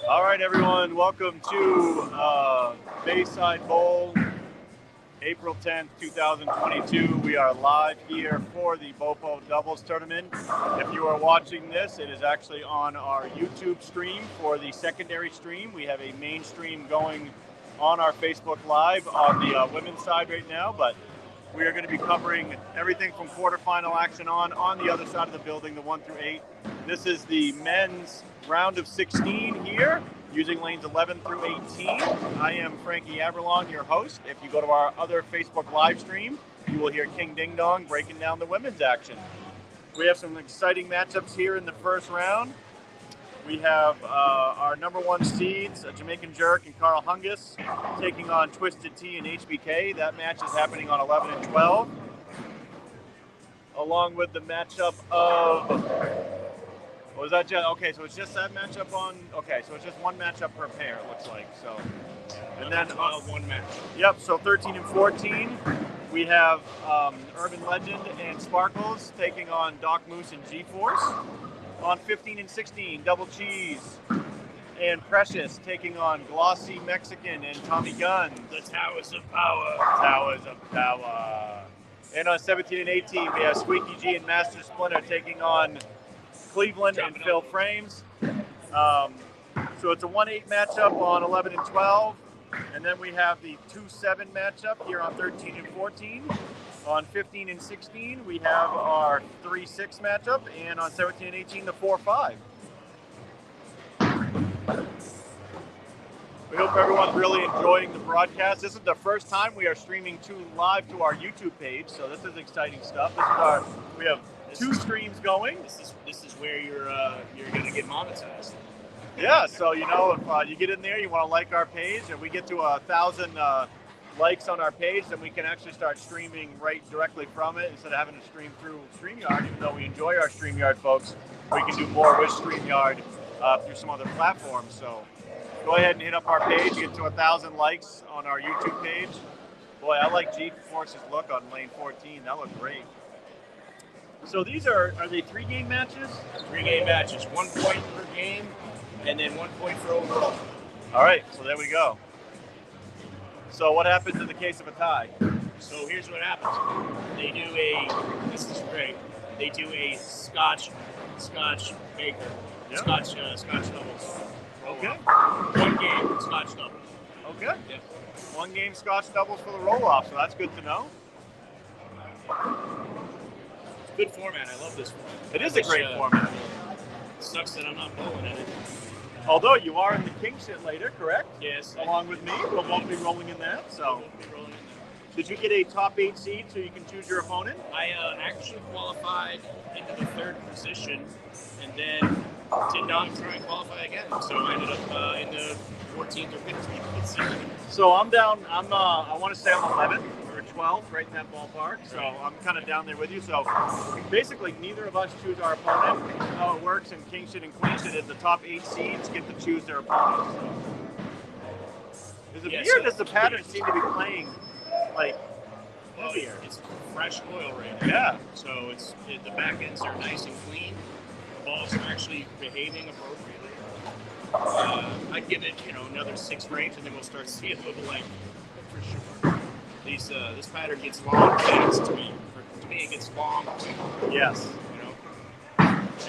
All right, everyone, welcome to Bayside Bowl, April 10th, 2022. We are live here for the BoPo Doubles tournament. If you are watching this, it is actually on our YouTube stream for the secondary stream. We have a main stream going on our Facebook Live on the women's side right now, but we are going to be covering everything from quarterfinal action on the other side of the building, the 1 through 8. This is the men's round of 16 here, using lanes 11 through 18. I am Frankie Aberlon, your host. If you go to our other Facebook live stream, you will hear King Ding Dong breaking down the women's action. We have some exciting matchups here in the first round. We have our number one seeds, Jamaican Jerk and Carl Hungus, taking on Twisted Tea and HBK. That match is happening on 11 and 12. Along with the matchup of, what was that? Okay, so it's just that matchup on, okay, so it's just one matchup per pair, it looks like. So, and then 12, one match. Yep, so 13 and 14. We have Urban Legend and Sparkles taking on Doc Moose and G-Force. On 15 and 16, Double Cheese and Precious taking on Glossy Mexican and Tommy Gunn. The Towers of Power. Towers of Power. And on 17 and 18, we have Squeaky G and Master Splinter taking on Cleveland and Phil Frames. So it's a 1-8 matchup on 11 and 12. And then we have the 2-7 matchup here on 13 and 14. On 15 and 16, we have our 3-6 matchup, and on 17 and 18, the 4-5. We hope everyone's really enjoying the broadcast. This is the first time we are streaming live to our YouTube page, so this is exciting stuff. We have two streams going. This is where you're gonna get monetized. Yeah, so if you get in there, you want to like our page, and we get to 1,000 likes on our page, then we can actually start streaming right directly from it instead of having to stream through StreamYard. Even though we enjoy our StreamYard, folks, we can do more with StreamYard through some other platforms. So go ahead and hit up our page, get to 1,000 likes on our YouTube page. Boy, I like G-Force's look on lane 14. That looked great. So these are they 3-game matches? 3-game matches, 1 point per game, and then 1 point for overall. All right, so there we go. So what happens in the case of a tie? So here's what happens. They do this is great. They do a Scotch Baker, Yep. Scotch doubles. Okay. 1 game Scotch doubles. Okay. Yep. 1 game Scotch doubles for the roll-off, so that's good to know. Good format. I love this format. It is a great format. Sucks that I'm not bowling in it. Although you are in the king shit later, correct? Yes. Along with me, we'll both be rolling in that. So, Be rolling in there. did you get a top 8 seed so you can choose your opponent? I actually qualified into the 3rd position, and then did not try and qualify again. So I ended up in the 14th or 15th seed. So I'm down. I want to say I'm 11th or 12th, right in that ballpark. So I'm kind of down there with you. So basically, neither of us choose our opponent. How it works in king shit and queen shit is the top 8 seeds get to choose their opponents. So. Is it weird? Does the pattern seem to be playing like? Well, here? it's fresh oil right now. Yeah. So the back ends are nice and clean. The balls are actually behaving appropriately. I'd give it, another 6 frames, and then we'll start seeing a little length for sure. This pattern gets long fast to me. To me, it gets long. Yes.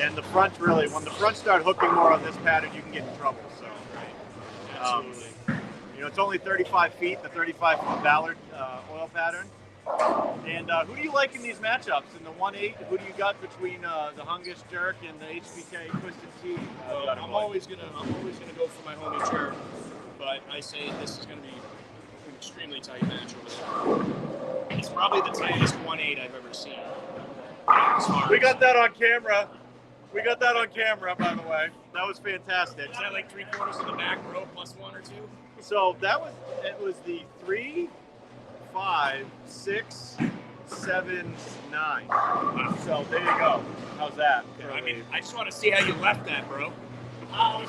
And the front really, when the front start hooking more on this pattern, you can get in trouble. So. Right. Absolutely. It's only 35 feet, the 35-foot Ballard oil pattern. And who do you like in these matchups? In the 1-8, who do you got between the Hungus Jerk and the HBK Twisted Tea? I'm always gonna go for my homie Jerk, but I say this is gonna be an extremely tight match over there. It's probably the tightest 1-8 I've ever seen. We got that on camera. By the way. That was fantastic. Is that like 3/4 of the back row plus 1 or 2? So it was the 3, 5, 6, 7, 9. Wow. So there you go. How's that? I just want to see how you left that, bro. Oh, and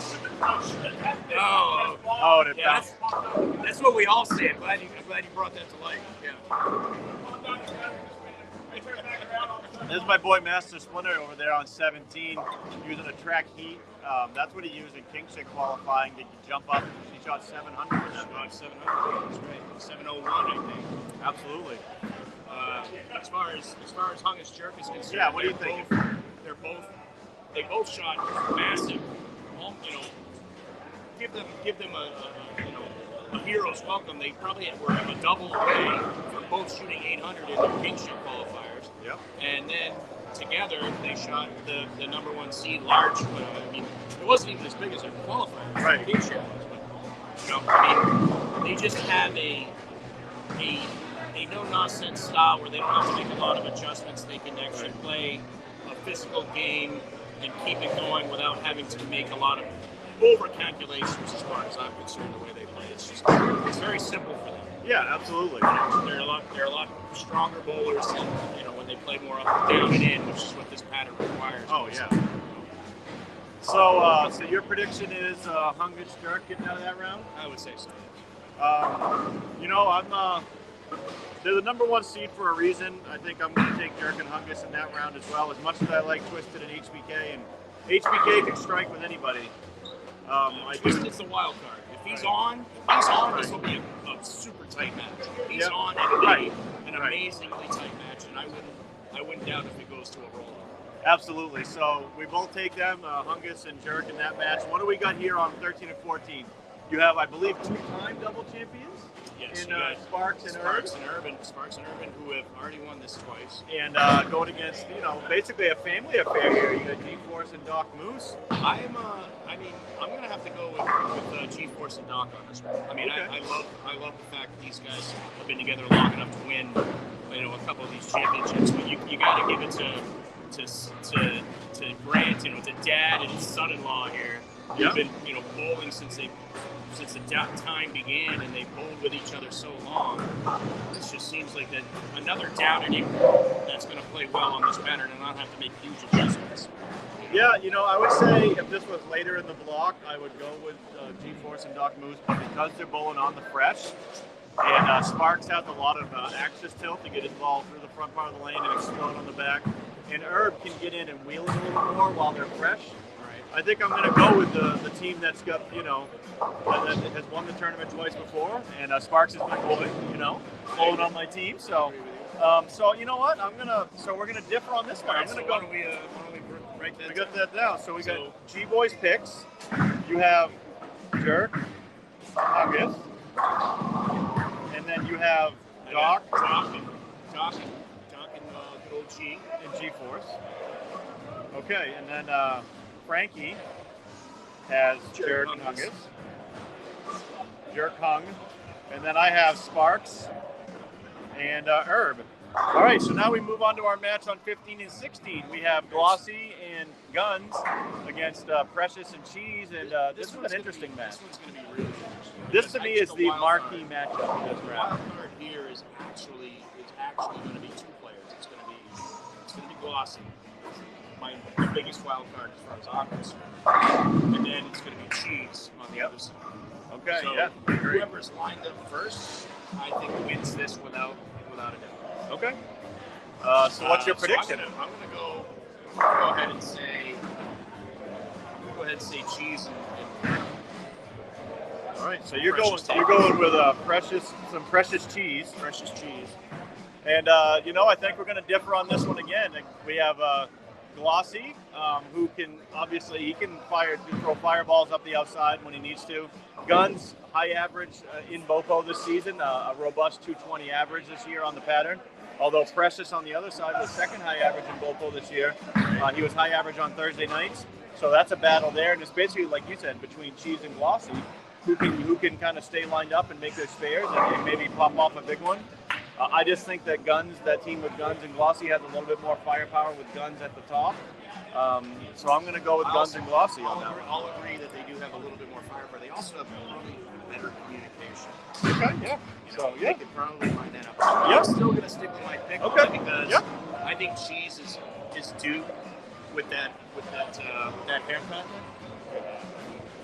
it bounced. That's what we all say. I'm glad you brought that to light. Yeah. This is my boy Master Splinter over there on 17 using a track heat. That's what he used in Kingship qualifying to jump up. He shot 700. About 700. That's right. 701, I think. Absolutely. As far as Hungus Jerk is concerned, Yeah, what do you think? They both shot massive. Give them a hero's welcome. They probably were a double away for both shooting 800 in their Kingship qualifiers. Yep. And then together they shot the number one seed large. I mean, it wasn't even as big as their qualifier. Right. Kingship was, but I mean, they just have a no-nonsense style where they don't have to make a lot of adjustments. They can actually play a physical game and keep it going without having to make a lot of over-calculations as far as I'm concerned, the way they play. It's very simple for them. Yeah, absolutely. They're a lot stronger bowlers than, when they play more up and down and in, which is what this pattern requires. Oh, yeah. So your prediction is Hungus Jerk getting out of that round? I would say so. They're the number one seed for a reason. I think I'm going to take Jerk and Hungus in that round as well. As much as I like Twisted and HBK, and HBK can strike with anybody. Twisted's the wild card. If he's on, this will be a super tight match. If he's on, it'll be an amazingly tight match, and I wouldn't doubt if it goes to a roll. Absolutely. So we both take them, Hungus and Jerk, in that match. What do we got here on 13 and 14? You have, I believe, two-time double champions. Yes, in Sparks and Urban, who have already won this twice. And going against, basically a family affair here. You got G-Force and Doc Moose. I'm going to have to go with G-Force and Doc on this one. I mean, okay. I love the fact that these guys have been together long enough to win, a couple of these championships. But you got to give it to Grant, to Dad and his son-in-law here. Who've been, bowling since the time began, and they bowled with each other so long. It just seems like that another downing that's going to play well on this pattern and not have to make huge adjustments. Yeah, I would say if this was later in the block, I would go with G-Force and Doc Moose, but because they're bowling on the fresh, and Sparks has a lot of axis tilt to get his ball through the front part of the lane and explode on the back, and Herb can get in and wheel it a little more while they're fresh. I think I'm going to go with the team that's got, that has won the tournament twice before, and Sparks is my boy, bowling on my team. So, you know what? We're gonna differ on this one. Right, I'm gonna so go. why don't we write that? We got that down. So we got G-Boys picks. You have Jerk, Hungus, and then you have Doc and good old G and G-Force. Okay, and then Frankie has Jerk and Hungus. Jerk Hung. And then I have Sparks and Herb. All right, so now we move on to our match on 15 and 16. We have Glossy and Guns against Precious and Cheese, and this is an interesting match. This one's going to be really interesting. This to me is the marquee matchup in this round. The wild card here is actually going to be two players. It's going to be Glossy, the biggest wild card as far as I'm concerned, and then it's going to be Cheese on the other side. Okay, so yeah. Whoever's lined up first, I think wins this without a doubt. Okay. So what's your prediction? So I'm gonna go ahead and say Cheese and all right. So you're going with some precious cheese. Precious Cheese. And I think we're going to differ on this one again. We have Glossy, who can obviously throw fireballs up the outside when he needs to. Guns, high average in BoPo this season, a robust 220 average this year on the pattern. Although Precious on the other side was second high average in BoPo this year. He was high average on Thursday nights. So that's a battle there. And it's basically, like you said, between Cheese and Glossy, who can kind of stay lined up and make their spares and maybe pop off a big one. I just think that that team with Guns and Glossy has a little bit more firepower with Guns at the top. So I'm going to go with Guns and Glossy on that one. I'll agree that they do have a little bit more firepower. They also have probably better communication. Okay, yeah. They could probably line that up. I'm still going to stick with my pick because I think Cheese is due with that haircut.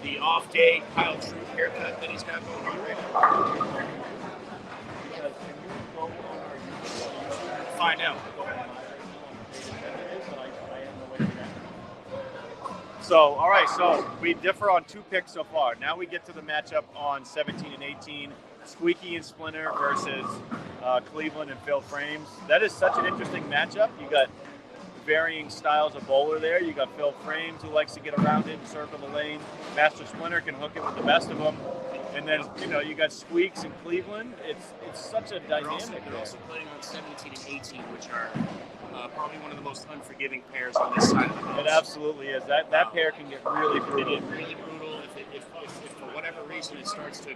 The off-day Kyle Troop haircut that he's got going on right now. Find out. So, all right, so we differ on 2 picks so far. Now we get to the matchup on 17 and 18, Squeaky and Splinter versus Cleveland and Phil Frames. That is such an interesting matchup. You got varying styles of bowler there. You got Phil Frames, who likes to get around it and circle the lane. Master Splinter can hook it with the best of them. And then, you got Squeaks and Cleveland. It's such a dynamic. They're also playing on 17 and 18, which are probably one of the most unforgiving pairs on this side of the house. It absolutely is. That pair can get really brutal. It get really brutal if for whatever reason it starts to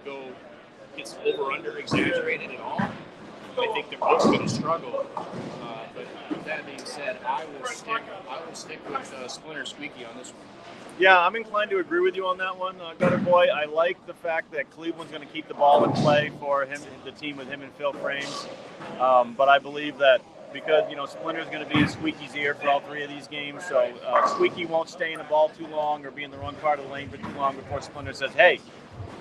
gets over/under exaggerated at all. I think they're both going to struggle. But with that being said, I will stick with Splinter Squeaky on this one. Yeah, I'm inclined to agree with you on that one, Gutter Boy. I like the fact that Cleveland's going to keep the ball in play for him, the team with him and Phil Frames. But I believe that because, Splinter's going to be in Squeaky's ear for all 3 of these games, so Squeaky won't stay in the ball too long or be in the wrong part of the lane for too long before Splinter says, hey,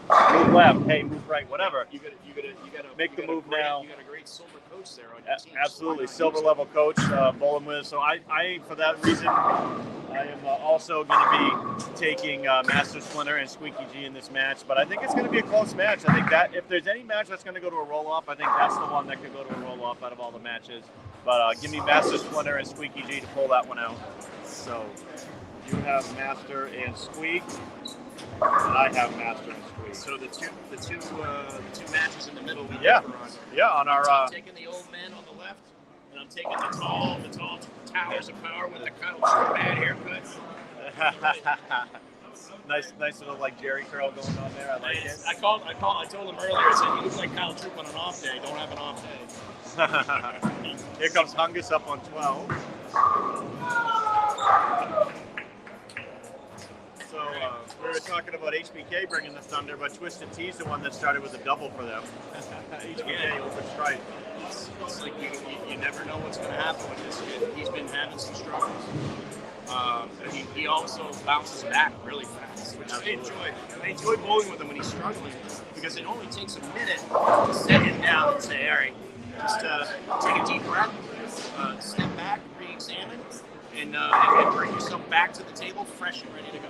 move left, hey, move right, whatever. You gotta make the move now. You got a great silver coach there on your team. Absolutely, silver level coach bowling with. So I for that reason, I am also going to be taking Master Splinter and Squeaky G in this match. But I think it's going to be a close match. I think that if there's any match that's going to go to a roll-off, I think that's the one that could go to a roll-off out of all the matches. But give me Master Splinter and Squeaky G to pull that one out. So you have Master and Squeak, and I have Master and Squeak. So the two matches in the middle we yeah. differ on. Yeah, on our I'm taking the old men on the left, and I'm taking the tall towers of power with the kind of bad haircut. nice little like Jerry curl going on there. I like it. I told him earlier. I said, you look like Kyle Troop on an off day. Don't have an off day. Here comes Hungus up on 12. So we were talking about HBK bringing the thunder, but Twisted Tea's the one that started with a double for them. HBK open strike. It's like you never know what's going to happen with this kid. He's been having some struggles. He also bounces back really fast, which I enjoy. I enjoy bowling with him when he's struggling because it only takes a minute to set him down and say, all right, just take a deep breath, step back, re-examine, and bring yourself back to the table fresh and ready to go.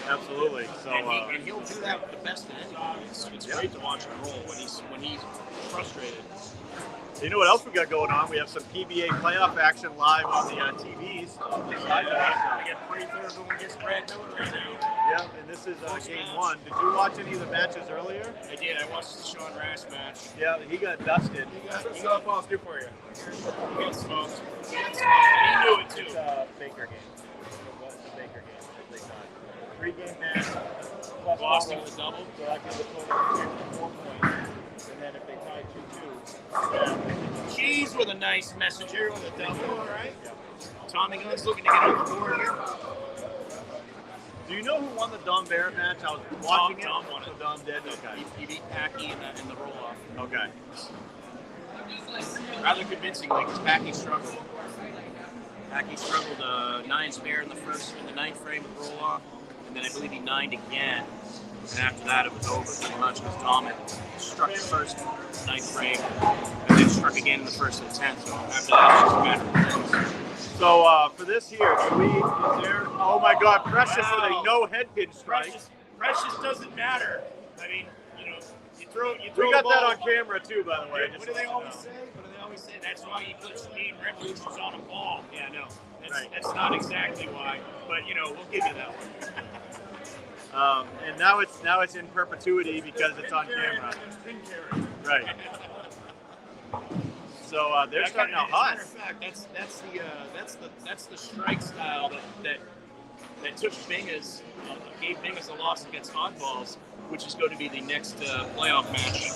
Absolutely. So and he'll do that with the best of anybody. It's great to watch him roll when he's frustrated. You know what else we got going on? We have some PBA playoff action live on the TVs. We got 23rd going against Brad Miller right now. Yeah, and this is game 1. Did you watch any of the matches earlier? I did. I watched the Sean Rash match. Yeah, he got dusted. He got balls good for you. He got smoked. And he knew it too. It's a Baker game. It was a Baker game that they got. 3-game match. Boston with a double. So that gives a total of 4 points. And then if they tie 2-2, Cheese with a nice messenger with a double, all right? Yeah. Tommy Gunn's looking to get on the board here. Do you know who won the Dom Barrett match? I was watching it. Dom won it. So Dom did? Okay. He beat Packy in the roll-off. Okay. Rather convincingly, because Packy struggled. Packy struggled 9 spare in the 9th frame with roll-off, and then I believe he 9'd again. And after that, it was over pretty much because Dom had struck the first 9th frame and then struck again in the first and 10th. So after that, it was just a matter of points. So for this here, is there? Oh my God, Precious with a no headpin strike. Precious doesn't matter. I mean, you throw. We got that on camera too, by the way. What do they always say? That's why you put speed revolutions on a ball. Yeah, no, that's not exactly why, but we'll give you that one. And now it's in perpetuity because it's on camera. Right. So they're starting out hot. As a matter of fact, that's the strike style that took Bingas, gave Bingas a loss against Oddballs, which is going to be the next playoff match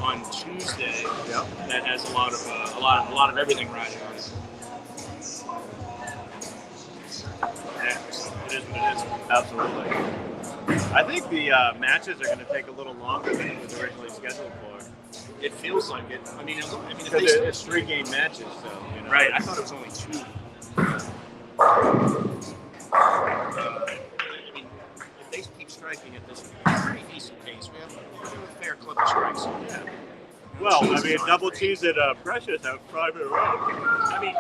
on Tuesday. Yep. That has a lot of everything riding on it. Yeah, so it is what it is. Absolutely. I think the matches are going to take a little longer than it was originally scheduled for. It feels like it. I mean, because it's 3-game matches, so Right. I thought it was only 2. If they keep striking at this pretty decent pace, we have a fair clip of strikes. Yeah. Well, double cheese at Precious out private row. I mean,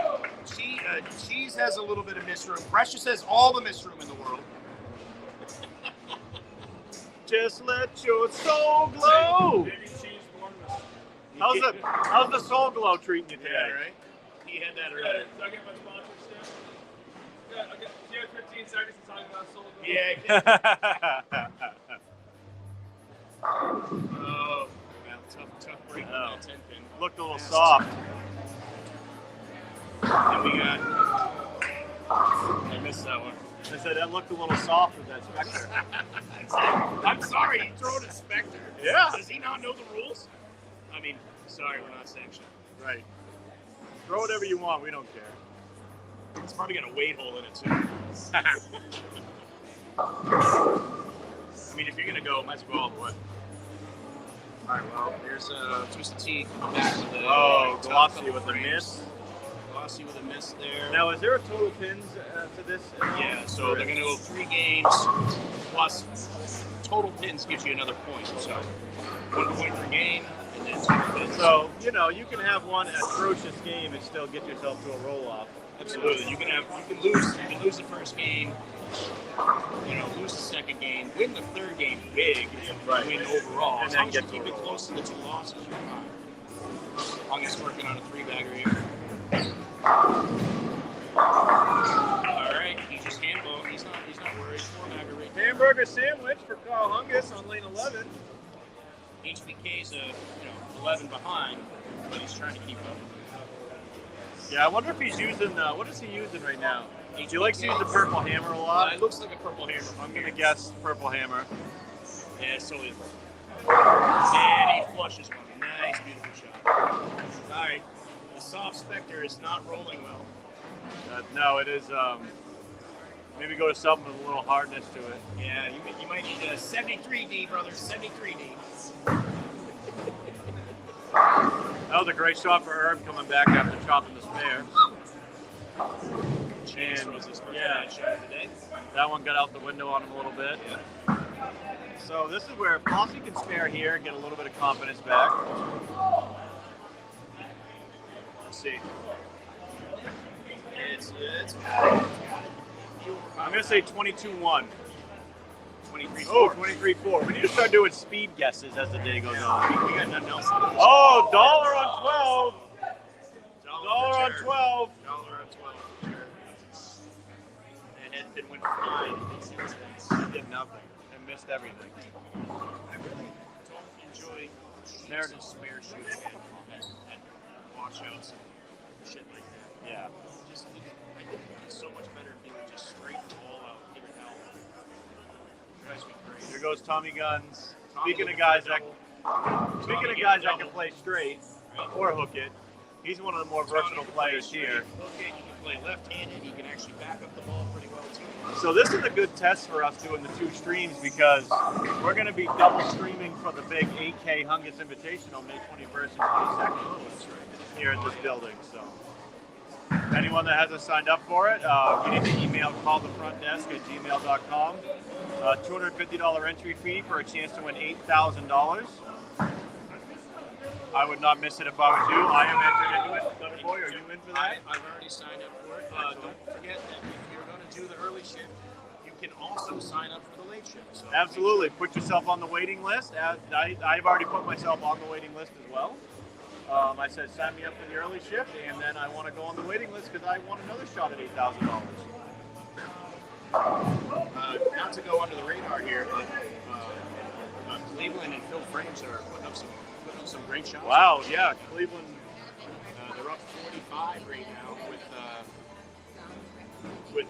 Cheese has a little bit of misroom. Precious has all the misroom in the world. Just let your soul glow. How's the soul glow treating you today? Yeah, right? He had that already. Do I get my sponsorship? Yeah, I'll get 15 seconds to talk about soul glow. Yeah. Oh, well, tough break on that 10 pin. Looked a little soft. And we got. I missed that one. I said that looked a little soft with that Spectre. I'm sorry, he threw a Spectre. Yeah. Does he not know the rules? I mean, sorry, we're not sanctioned. Right. Throw whatever you want, we don't care. It's probably got a weight hole in it, too. I mean, if you're going to go, might as well all the way. All right, well, here's Twisted Tea coming back with the glossy with the miss. Glossy with a miss there. Now, is there a total pins to this? Yeah, so they're going to go 3 games plus total pins gives you another point. So 1 point per game and then 2 pins. So, you know, you can have one atrocious game and still get yourself to a roll-off. Absolutely. You can lose the first game, lose the second game, win the third game big, right. Win overall. And as then long as you get keep to it close to the 2 losses, you're fine. I'm just working on a 3-bagger here. Alright, he just handball. He's not worried. 4-bagger right there. Hamburger sandwich for Carl Hungus on lane 11. HBK's 11 behind, but he's trying to keep up. Yeah, I wonder if he's using, what is he using right now? He likes to use the purple hammer a lot. It looks like a purple hammer. I'm going to guess purple hammer. Yeah, so it. And he flushes one. Nice, beautiful shot. All right, the soft Spectre is not rolling well. No, it is, maybe go to something with a little hardness to it. Yeah, you might need a 73D, brother, 73D. That was a great shot for Herb coming back after chopping the spare. Chance was his first shot of the day. That one got out the window on him a little bit. Yeah. So this is where Flossie can spare here and get a little bit of confidence back. Let's see. It's I'm going to say 22-1. 23-4. Oh, 23-4. We need to start doing speed guesses as the day goes on. We got nothing else. Oh, dollar on 12. Dollar on 12. $1 on 12. And Edmund went flying. He did nothing and missed everything. I really don't enjoy Meredith spare shooting and washouts and shit like that. Yeah. I think it's so much better if you would just straight the ball out, give it out. Drives me crazy. Here goes Tommy Guns. Tommy Speaking of looking guys for a that double. can play straight or hook it, he's one of the more versatile players here. Hook it, you can play left-handed, you can actually back up the ball pretty well too. So this is a good test for us doing the 2 streams because we're going to be double streaming for the big 8K Hungus Invitational May 21st and 22nd here at this building. So anyone that hasn't signed up for it, you need to email callthefrontdesk@gmail.com. $250 entry fee for a chance to win $8,000. I would not miss it if I was you. I am entered into it. Thunder Boy, are you in for that? I've already signed up for it. Don't forget that if you're going to do the early shift, you can also sign up for the late shift. So Absolutely. Put yourself on the waiting list. I've already put myself on the waiting list as well. I said, sign me up for the early shift, and then I want to go on the waiting list because I want another shot at $8,000. Not to go under the radar here, but Cleveland and Phil Frames are putting up some great shots. Wow, yeah, Cleveland. They're up 45 right now with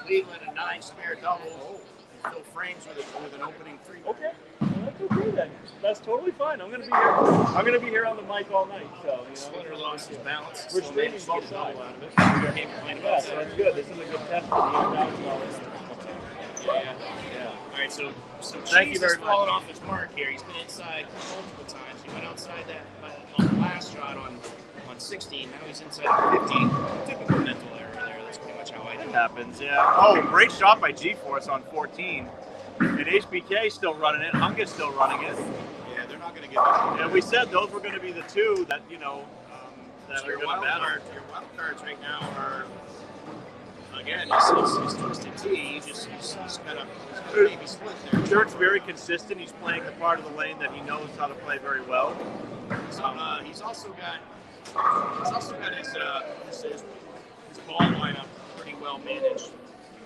Cleveland a 9 spare double. And Phil Frames with an opening 3. Okay, well, that's okay then. That's totally fine. I'm gonna be here. I'm gonna be here on the mic all night. So Slaughter lost his balance. We're still streaming managed to get both a double sides. out of it. Can't complain Yeah, about so that. that's good. This is a good test for the $8,000. Yeah. Yeah. All right, so Thank you Cheese very has fallen much. off his mark here. He's been inside multiple times. He went outside that on the last shot on 16. Now he's inside 15. Typical mental error there. That's pretty much how I do It it. happens, yeah. Oh, great shot by G-Force on 14. And HBK still running it. Hungus still running it. Yeah, they're not going to get that. And we said those were going to be the 2 that, that So are your going wild to battle. cards right now are Again, it's twisted T. He's got a baby split there. Dirk's very consistent. He's playing the part of the lane that he knows how to play very well. So, he's also got his ball lineup pretty well managed.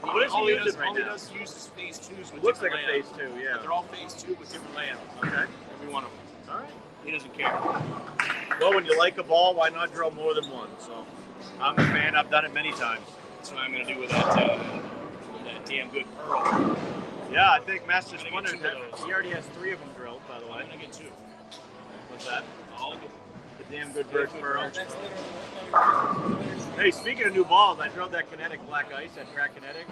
What is he using right now? All he does use is phase twos with looks like different a phase layouts. 2, yeah. But they're all phase 2 with different layouts. Okay. Every one of them. All right. He doesn't care. Well, when you like a ball, why not drill more than one? So I'm a fan. I've done it many times. That's what I'm going to do with that damn good pearl. Yeah, I think Master I'm Splinter, gonna get 2 of those. he already has 3 of them drilled, by the way. I'm going to get 2. What's that? I'll get The damn good bird pearl. That's literally Hey, speaking of new balls, I drilled that Kinetic Black Ice at Track Kinetic.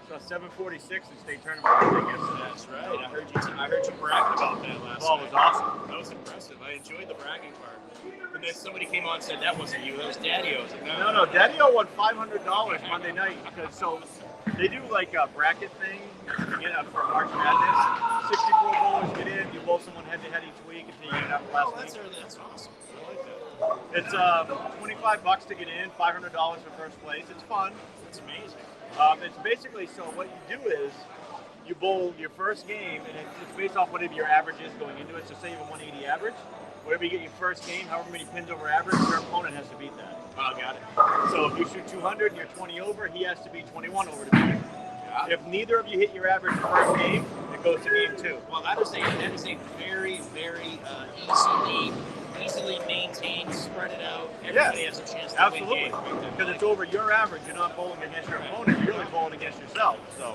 So 746 in state tournament yesterday. That's right. I heard you bragging about that The last ball night. was awesome. That was impressive. I enjoyed the bragging part. And then somebody came on and said that wasn't you. That was Daddy. I was like, No, Daddy-O won $500 Monday night because they do like a bracket thing, for March Madness. 64 bowlers get in. You bowl someone head-to-head each week until you get out the last week. That's awesome. I like that. It's $25 to get in, $500 for first place. It's fun. That's amazing. It's basically, so what you do is you bowl your first game, and it's based off whatever your average is going into it. So say you have a 180 average, whatever you get your first game, however many pins over average, your opponent has to beat that. Oh, got it. So if you shoot 200 and you're 20 over, he has to be 21 over to beat you. If neither of you hit your average first game, it goes to game 2. Well, that is a very, very easily maintained, spread it out. Everybody has a chance to absolutely. win games. Because it's over your average. You're not bowling against your opponent. You're really bowling against yourself. So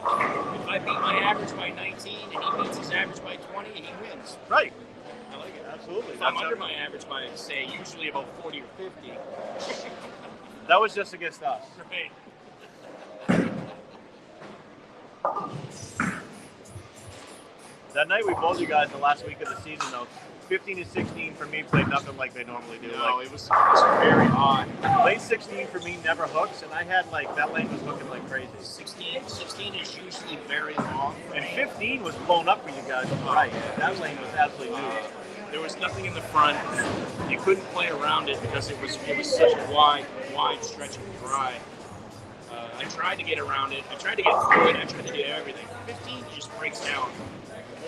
if I beat my average by 19 and he beats his average by 20, he wins. right. I like it. Absolutely. If I'm under my average by, say, usually about 40 or 50. That was just against us. Right. That night we bowled you guys the last week of the season, though. 15 and 16 for me played nothing like they normally do. No, like, it was very odd. late 16 for me never hooks, and I had that lane was hooking like crazy. 16 is usually very long. And 15 was blown up for you guys on the right. That lane was absolutely new. There was nothing in the front. You couldn't play around it because it was such a wide stretch of dry. I tried to get around it. I tried to get through it. I tried to do everything. 15 just breaks down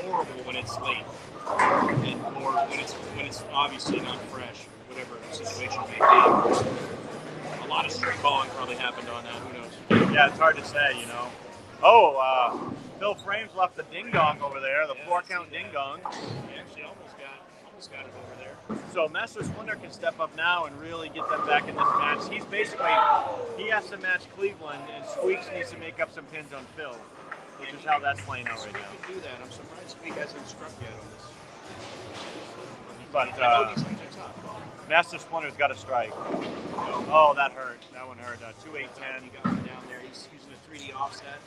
horrible when it's late, and or when it's obviously not fresh, whatever the situation may be. A lot of street balling probably happened on that. Who knows? Yeah, it's hard to say, Oh, Phil Frames left the ding dong over there, the 4-count ding dong. He actually almost got it over there. So Master Splinter can step up now and really get them back in this match. He has to match Cleveland, and Squeaks needs to make up some pins on Phil, which is how that's playing out right now. He can do that. I'm surprised Squeak hasn't struck yet on this. But I know these things are tough. Master Splinter's got a strike. Oh, that hurt. That one hurt. 2-8-10. He got him down there. He's using a 3D offset.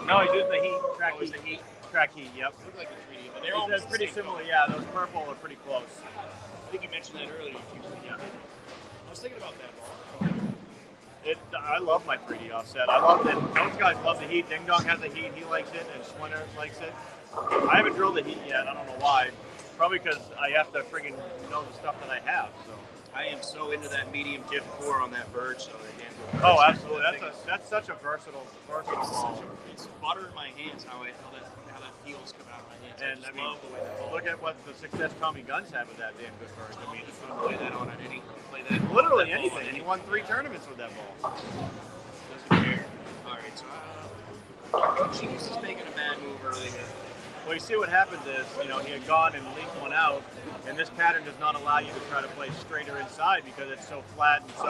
No, he's using the heat. Track Oh, is heat. the heat? Track heat, yep. Look like a 3D, but they're almost It's pretty the same similar, color. yeah. Those purple are pretty close. I think you mentioned that earlier. Yeah. I was thinking about that ball. I love my 3D offset. I love it. Those guys love the heat. Ding Dong has the heat. He likes it, and Splinter likes it. I haven't drilled the heat yet. I don't know why. Probably because I have to friggin' know the stuff that I have. So. I am so into that medium dip core on that bird, so I can't do it. Oh, absolutely. That's such a versatile ball. It's butter in my hands how that feels come out of my hands. And I love the way that ball. look at what the success Tommy Guns had with that damn good bird. I mean, Just play that on any, play that. literally that ball on anything. He any- won 3 tournaments with that ball. Doesn't care. All right, so Genius is making a bad move early here. Well, you see what happens is, he had gone and leaked one out, and this pattern does not allow you to try to play straighter inside because it's so flat and so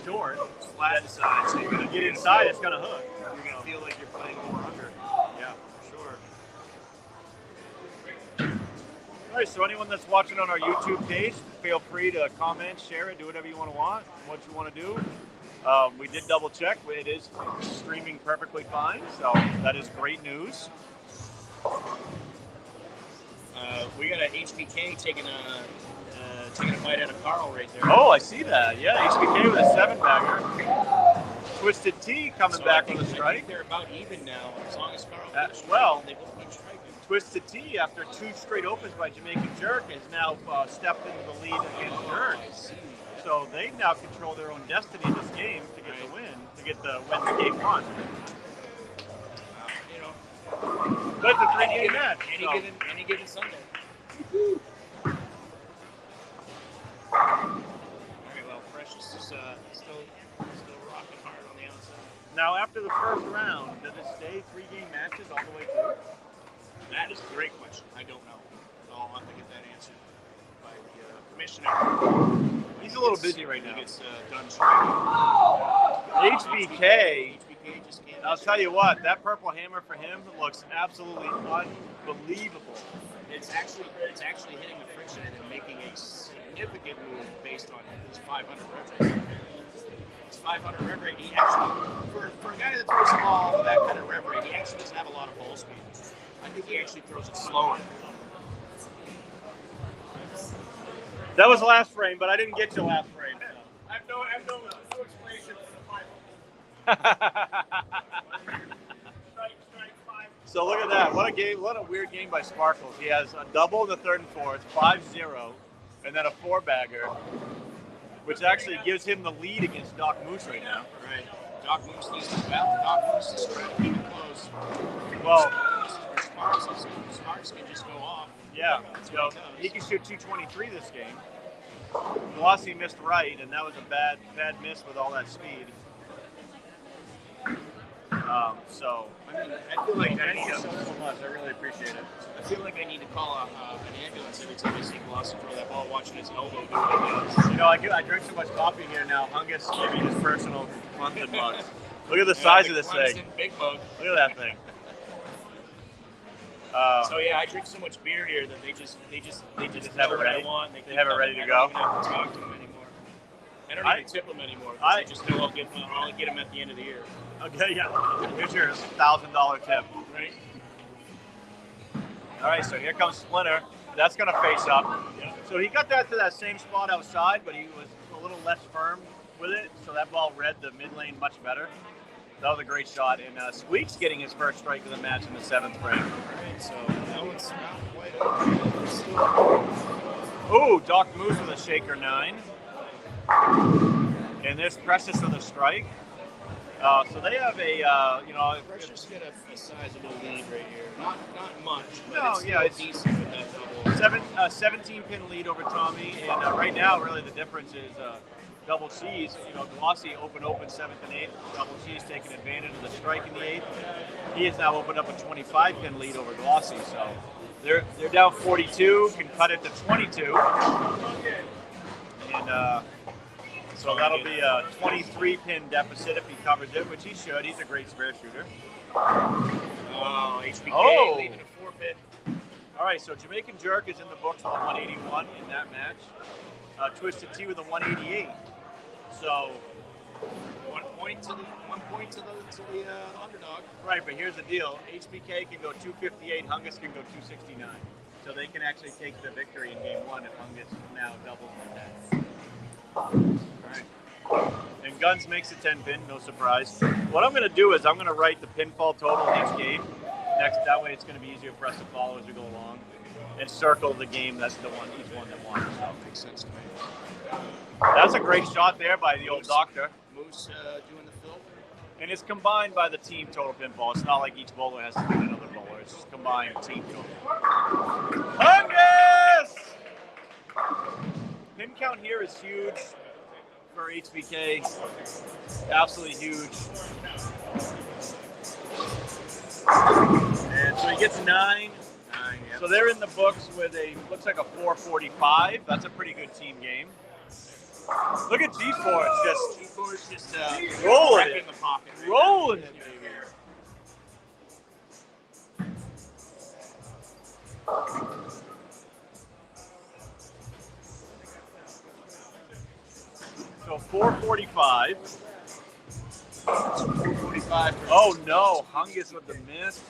short. It's flat inside, so you're When gonna you get inside, it's gonna hook. You're gonna feel like you're playing over under. Yeah. Sure. All right, so anyone that's watching on our YouTube page, feel free to comment, share it, do whatever you want, what you want to do. We did double check. It is streaming perfectly fine, so that is great news. We got an HBK taking a bite out of Carl right there. Oh, I see that. Yeah, HBK with a 7-bagger. Twisted T coming So back I with a think strike. they're about even now, as long as Carl keeps well. striking, they both keep striking. Twisted T, after 2 straight opens by Jamaican Jerk, has now stepped into the lead against Jerk. I see. So they now control their own destiny in this game to get the win, win the game one. You know, But it's a 3-game match. Any given Sunday. All right, well, Precious is still rocking hard on the outside. Now, after the first round, does it stay 3-game matches all the way through? That is a great question. I don't know. So I'll have to get that answered by the commissioner. He's a little busy right now. He gets done striking. HBK just can't. I'll tell you what, that purple hammer for him looks absolutely unbelievable. It's actually hitting the friction and making a significant move based on his 500 rev rate. His 500 rev rate, he actually, for a guy that throws the ball with that kind of rev rate, he actually doesn't have a lot of ball speed. I think he actually throws it slower. That was last frame, but I didn't get your last frame. So. I have no explanation for the final. Strike 5. So look at that. What a game. What a weird game by Sparkles. He has a double in the third and fourth, 5-0, and then a 4-bagger, which actually gives him the lead against Doc Moose right now. Right. Doc Moose needs to battle. Doc Moose is trying to keep it close. Well, this is where Sparks can just go off. yeah. So he can shoot 223 this game. Glossy missed right, and that was a bad miss with all that speed. So I mean, I feel like thank you so much. I really appreciate it. I feel like I need to call an ambulance every time I see Glossy throw that ball, watching his elbow do it. You know, I drink so much coffee here now. Hungus gave me his personal London mug. Look at the size of this thing. Big mug. Look at that thing. So yeah, I drink so much beer here that they just have it ready. They have it ready to go. I don't even have to talk to them anymore. I don't even tip them anymore. I just know I'll get them at the end of the year. Okay, yeah. Here's your $1,000 tip. Right. All right, so here comes Splinter. That's going to face up. Yeah. So he got that to that same spot outside, but he was a little less firm with it, so that ball read the mid lane much better. That was a great shot, and Squeak's getting his first strike of the match in the 7th frame. All right, so that one's not quite over. Ooh, Doc Moose with a shaker 9. And there's Precious with a strike. So they have a, Precious get a sizable lead right here. Not much, but no, it's decent with that double. 17-pin lead over Tommy, and right now, really, the difference is Double C's. Glossy open 7th and 8th. Double C's taking advantage of the strike in the 8th. He has now opened up a 25-pin lead over Glossy, so they're down 42, can cut it to 22, and so that'll be a 23-pin deficit if he covers it, which he should. He's a great spare shooter. Oh, HBK leaving a 4-pin. All right, so Jamaican Jerk is in the books with a 181 in that match. Twisted T with a 188. So 1 point to the underdog. Right, but here's the deal: HBK can go 258, Hungus can go 269. So they can actually take the victory in game 1 if Hungus now doubles like that. All right. And Guns makes a 10-pin, no surprise. What I'm going to do is I'm going to write the pinfall total each game. That way it's going to be easier for us to follow as we go along, and circle the game. That's the one, each one that won. So Makes sense to me. that's a great shot there by the old doctor. Moose doing the fill. And it's combined by the team total pinfall. It's not like each bowler has to beat another bowler. It's just combined team total. Hungus! Pin count here is huge for HBK. Absolutely huge. And so he gets 9. Yep. So they're in the books with looks like a 445. That's a pretty good team game. Look at G4. G4's just rolling in the pocket. Rolling it, baby. So 445. 445. Oh no, Hungus with the miss.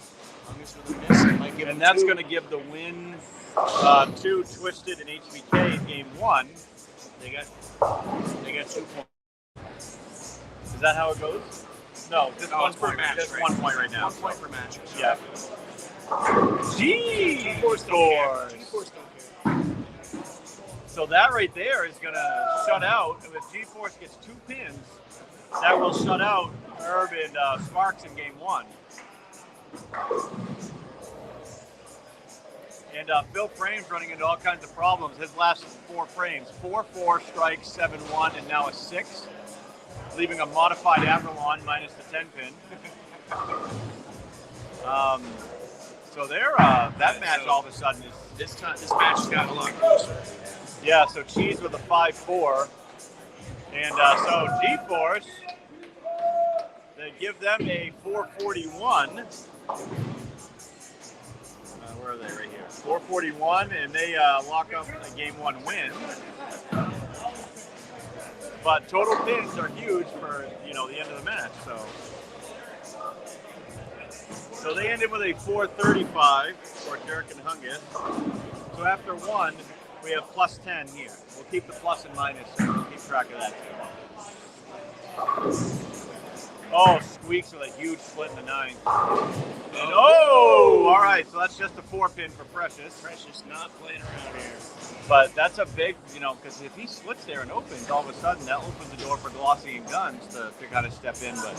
Might give And that's going to give the win to Twisted and HBK in game 1. They got 2 points. Is that how it goes? No, just No, one it's per point. match, Just right? 1 point right now. 1 point per match. Yeah. G4 scores. G4 don't care. So that right there is going to shut out. If G-Force gets 2 pins, that will shut out Herb and Sparks in game 1. And Phil Frame's running into all kinds of problems. His last 4 frames, 4-4 strikes, 7-1, and now a 6, leaving a modified Avalon minus the 10 pin. So there, that match all of a sudden is This match has gotten a lot closer. yeah. So Cheese with a 5-4, and so G-Force, they give them a 441. Where are they? Right here. 441, and they lock up a game 1 win. But total pins are huge for the end of the match. So they ended with a 435 for Dirk and Hungus. So after 1, we have plus 10 here. We'll keep the plus and minus, so we'll keep track of that too. Oh, Squeaks with a huge split in the 9th. And all right, so that's just a 4-pin for Precious. Precious not playing around here. But that's a big, because if he splits there and opens, all of a sudden that opens the door for Glossy and Guns to kind of step in. But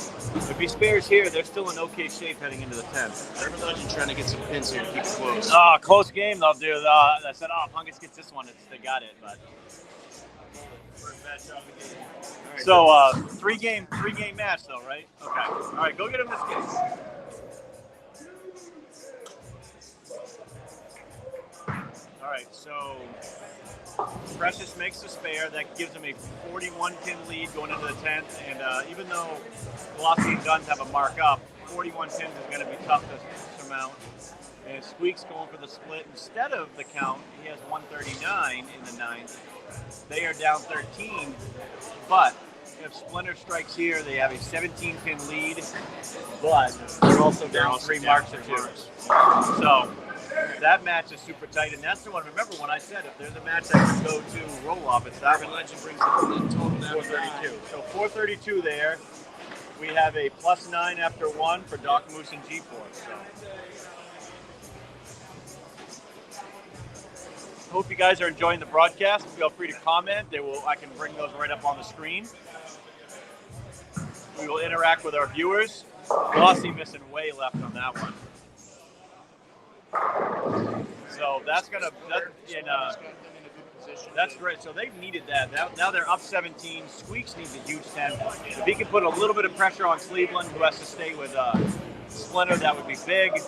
if he spares here, they're still in okay shape heading into the 10th. Urban Legend trying to get some pins here to keep it close. Close game though, dude. I said, if Hungus gets this one, they got it. But first match of the game. Right, so 3-game match though, right? Okay. All right, go get him this game. All right, so Precious makes the spare. That gives him a 41-pin lead going into the 10th. And even though Glossy and Guns have a mark up, 41 pins is going to be tough to surmount. And Squeak's going for the split. Instead of the count, he has 139 in the 9th. They are down 13. But if Splinter strikes here, they have a 17-pin lead. But they're also down 3 marks or 2. So that match is super tight, and that's the one. Remember when I said if there's a match that can go to roll-off, it's that one. Legend brings the total down 432. So 432 there. We have a plus 9 after 1 for Doc Moose and G-Force. So hope you guys are enjoying the broadcast. Feel free to comment. I can bring those right up on the screen. We will interact with our viewers. Glossy missing way left on that one. So that's that's great. So they've needed that. Now they're up 17. Squeaks needs a huge 10. If he can put a little bit of pressure on Cleveland, who has to stay with Splinter, that would be big.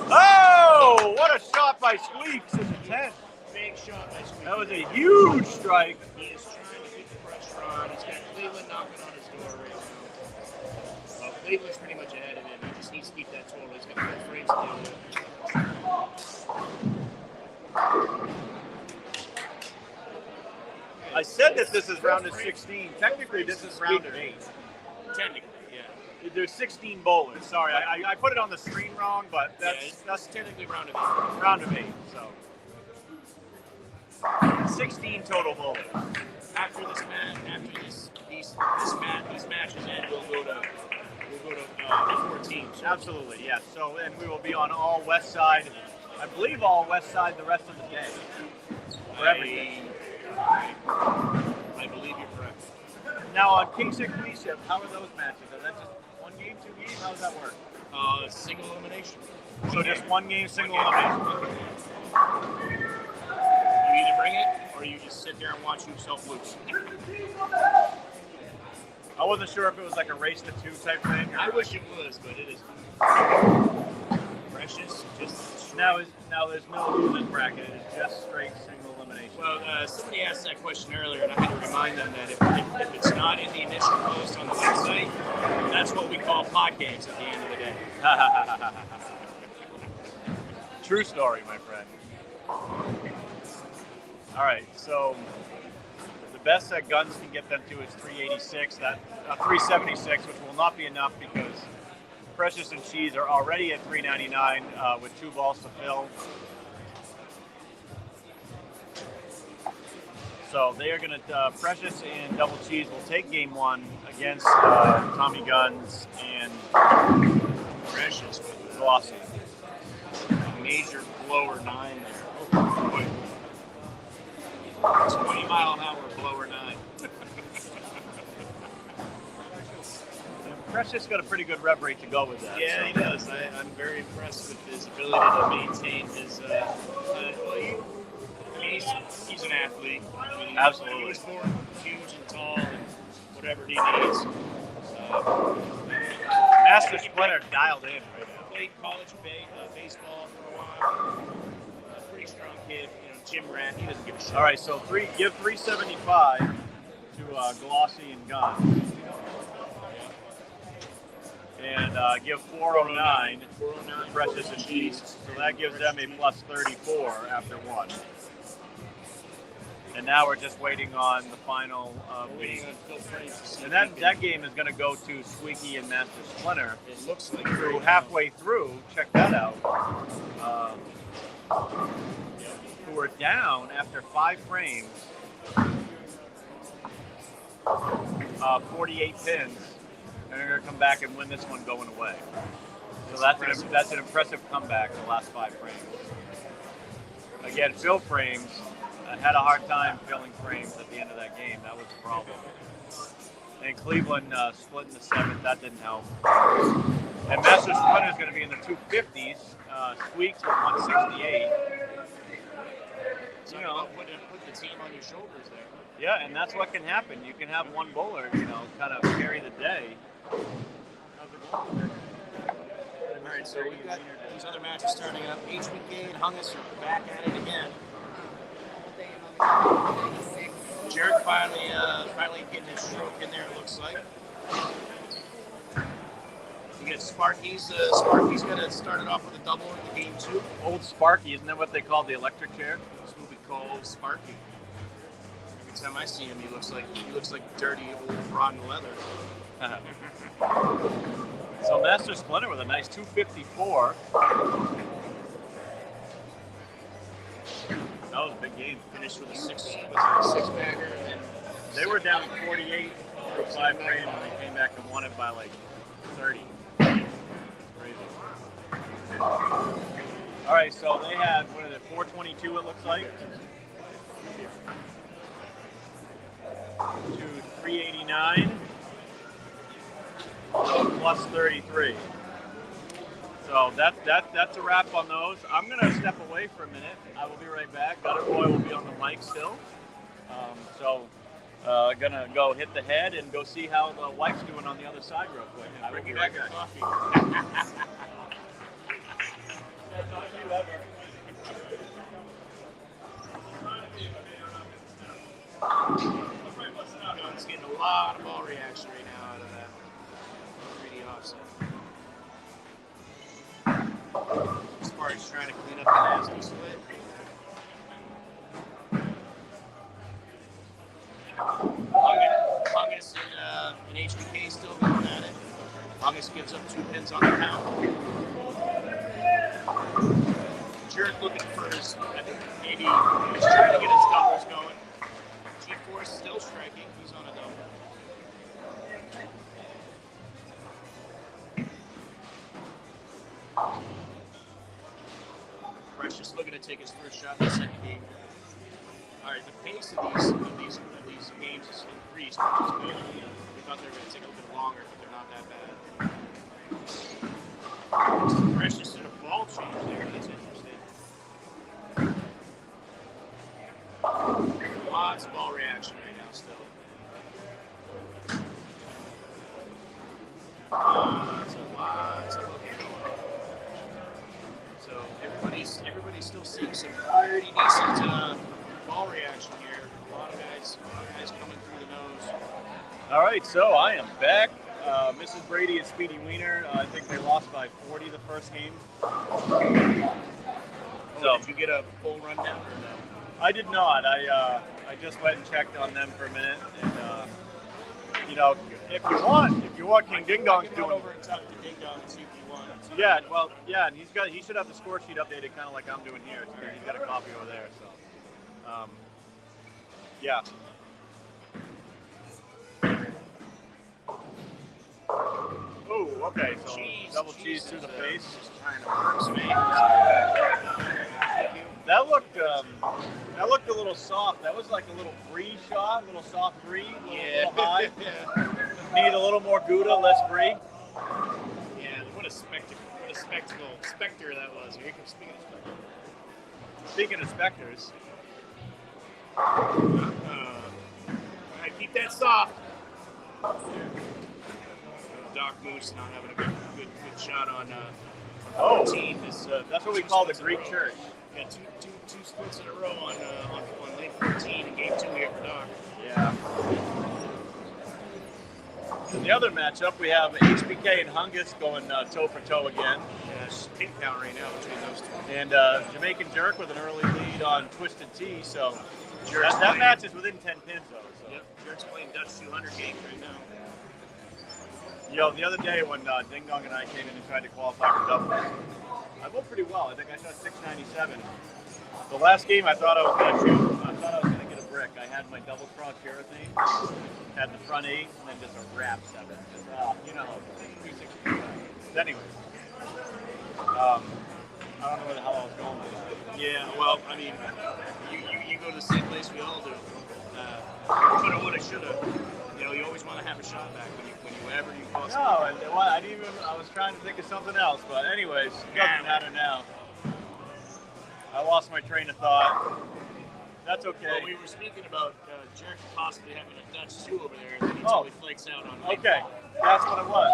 Oh, what a shot by Squeaks! It's a 10. Big shot by Squeaks. That was a huge strike. He is trying to keep the pressure on. He's got Cleveland knocking on his door right now. Cleveland's pretty much ahead of him. He just needs to keep that total. He's got 4 frames to deal with. I said that this is round of 16. Technically, this is round of 8. Technically, yeah. There's 16 bowlers. Sorry, I put it on the screen wrong, but that's technically round of 8. Round of 8. So 16 total bowlers. After this matches end, we'll go to 14. So. Absolutely, yes. So, and we will be on all West Side. I believe all West Side the rest of the day. For everything. I believe you're correct. Now on King's Ship, how are those matches? Are that just 1 game, 2 games? How does that work? Single elimination. So just 1 game, single elimination. You either bring it or you just sit there and watch yourself lose. I wasn't sure if it was like a race to 2 type thing. I wish it was, but it isn't. Precious, just now there's no losing bracket. It's just straight single elimination. Well, somebody asked that question earlier, and I had to remind them that if it's not in the initial post on the website, that's what we call pod games at the end of the day. True story, my friend. All right, so the best that Guns can get them to is 386. 376, which will not be enough because Precious and Cheese are already at 399 with 2 balls to fill. So they are going to, Precious and Double Cheese will take game 1 against Tommy Guns and Precious with Glossy. a major blower 9 there. Oh, boy. 20-mile-an-hour blower 9. Precious got a pretty good rev rate to go with that. Yeah, so. he does. I'm very impressed with his ability to maintain his. He's an athlete. I mean, Absolutely. He was born huge and tall and whatever he needs. Master Splinter dialed in right now. Played college baseball for a while. Pretty strong kid. Gym rat. He doesn't give a shit. All right, so give 375 to Glossy and Gun. And give 409 to Precious and Cheese. So that gives them a plus 34 after one. And now we're just waiting on the final game. And that game is going to go to Squeaky and Master Splinter. It looks like Through halfway through, check that out. Who are down after 5 frames, 48 pins, and they're going to come back and win this one going away. So that's an impressive comeback in the last 5 frames. Again, fill frames. I had a hard time filling frames at the end of that game. That was the problem. And Cleveland split in the 7th. That didn't help. And Master Splinter is going to be in the 250s. Squeaks with 168. put the team on your shoulders there. Yeah, and that's what can happen. You can have one bowler, kind of carry the day. All right, so we've got these other matches starting up. HBK and Hungus are back at it again. Jared finally getting his stroke in there, it looks like. You get Sparky's. Sparky's going to start it off with a double in the game 2. Old Sparky, isn't that what they call the electric chair? This will be called Sparky. Every time I see him, he looks like dirty old rotten leather. So Master Splinter with a nice 254. That was a big game. Finished with a six-bagger. They were down 48 for 5 frames, and they came back and won it by like 30. Crazy. All right, so they had, 422 it looks like? To 389. Plus 33. So that's a wrap on those. I'm going to step away for a minute. I will be right back. Gutter Boy will be on the mic still. Going to go hit the head and go see how the wife's doing on the other side real quick. I will be right back. It's getting a lot of ball reaction right now out of that 3D offset. Sparky's trying to clean up the nasty split. Hungus and HBK still going at it. Hungus gives up 2 pins on the count. Jared looking for his, I think maybe he was trying to get his doubles going. G-Force still striking. He's on a double. Precious looking to take his first shot in the second game. All right, the pace of these games has increased, which is good. We thought they were going to take a little bit longer, but they're not that bad. Precious did a ball change there. That's interesting. Lots of ball reaction right now still. Lots of looking going on. So everybody's still seeing some pretty decent ball reaction here. A lot of guys coming through the nose. All right, so I am back. Mrs. Brady and Speedy Wiener, I think they lost by 40 the first game. So did you get a full rundown or no? I did not. I just went and checked on them for a minute, and if you want King Ding Dong's doing. Over and talk to Ding Dong and see if you want. Yeah, well, yeah, and he should have the score sheet updated kind of like I'm doing here. So he's got a copy over there. So, yeah. Oh, okay. So double cheese through the face. Just trying to work some angles. That That looked a little soft. That was like a little brie shot, a little soft brie, a little high. Need a little more Gouda, less brie. Yeah, what a spectacle. What a specter that was. Here comes speaking of specter. Speaking of specters. Alright, keep that soft. Doc Moose not having a good shot on 14. That's what we call the Greek church. Yeah, two splits in a row on lane 14 in game 2 here for Doc. Yeah. In the other matchup, we have HBK and Hungus going toe for toe again. Yeah, it's just pin count right now between those two. And Jamaican Jerk with an early lead on Twisted Tea. So that match is within 10 pins though. So. Yep, Jerk's playing Dutch 200 games right now. The other day when Ding Dong and I came in and tried to qualify for doubles, I rolled pretty well. I think I shot 697. The last game I thought I was going to shoot. I thought I was going to get a brick. I had my double cross Purithane, had the front 8, and then just a wrap 7. Just, you know, 360. Anyways, I don't know where the hell I was going with that. Yeah, well, I mean, you go to the same place we all do. Coulda, woulda, shoulda. You know, you always want to have a shot back whenever you possibly. No, I didn't even. I was trying to think of something else, but anyways, it doesn't matter now. I lost my train of thought. That's okay. Well, we were speaking about Jerk possibly having a Dutch 2 over there, and then he totally flakes out on it. Okay, that's what it was.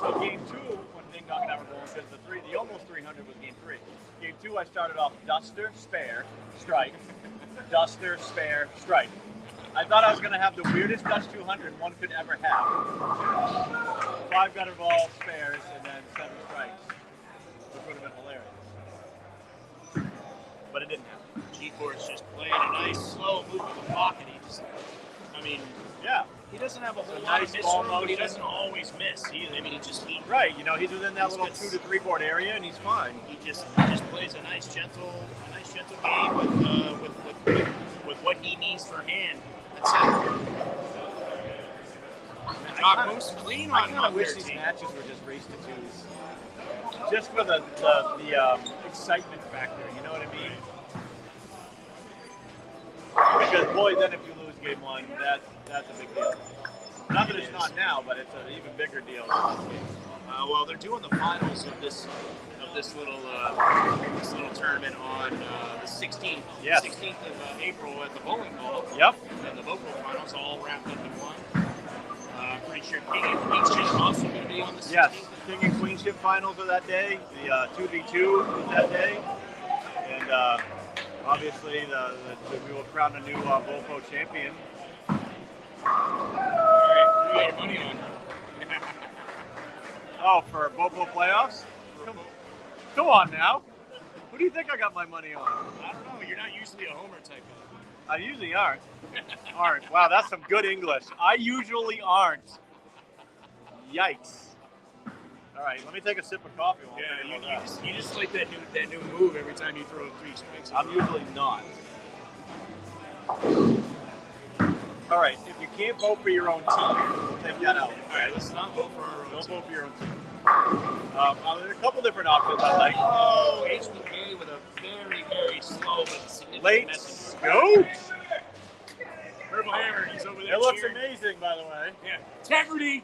So game 2, when Ding Dong and I were going, because the almost 300 was game 3. Game 2, I started off Duster, Spare, Strike. Duster, Spare, Strike. I thought I was going to have the weirdest Dutch 200 one could ever have. 5 gutter balls, spares, and then 7 strikes, which would have been hilarious. But it didn't happen. G-Force just playing a nice, slow move in the pocket. Yeah. He doesn't have a whole lot of miss ball room, but he motion. doesn't always miss. He Right, you know, he's within that little 2 to 3 board area, and he's fine. He just plays a nice gentle game with what he needs for hand. That's it. Doc Moose clean on I wish these matches were just race to 2s. Just for the excitement factor, you know what I mean? Because, boy, then if you lose game 1, that's a big deal. Not that it's not now, but it's an even bigger deal. Well, they're doing the finals of this little tournament on the 16th. Yes. 16th of April at the bowling ball. Yep. And the BoPo finals all wrapped up in one. Pretty sure King and Queenship is also going to be on the 16th. Yes, King and Queenship finals are that day. The 2v2 is that day. And obviously we will crown a new BoPo champion. Alright, who you got your money on? Oh, for BoPo playoffs? Come on now. Who do you think I got my money on? I don't know. You're not usually a homer type guy. I usually aren't. Wow, that's some good English. I usually aren't. Yikes. All right, let me take a sip of coffee. You just like that new move every time you throw 3 strikes. I'm usually not. All right, if you can't vote for your own team, we'll take that out. All right, let's not vote for our own Don't team. vote for your own team. There are a couple different options I like. Oh, HBK with a very, very slow but significant Late message. go. Purple Hammer, he's over there. It looks cheering. amazing, by the way. Yeah. Integrity.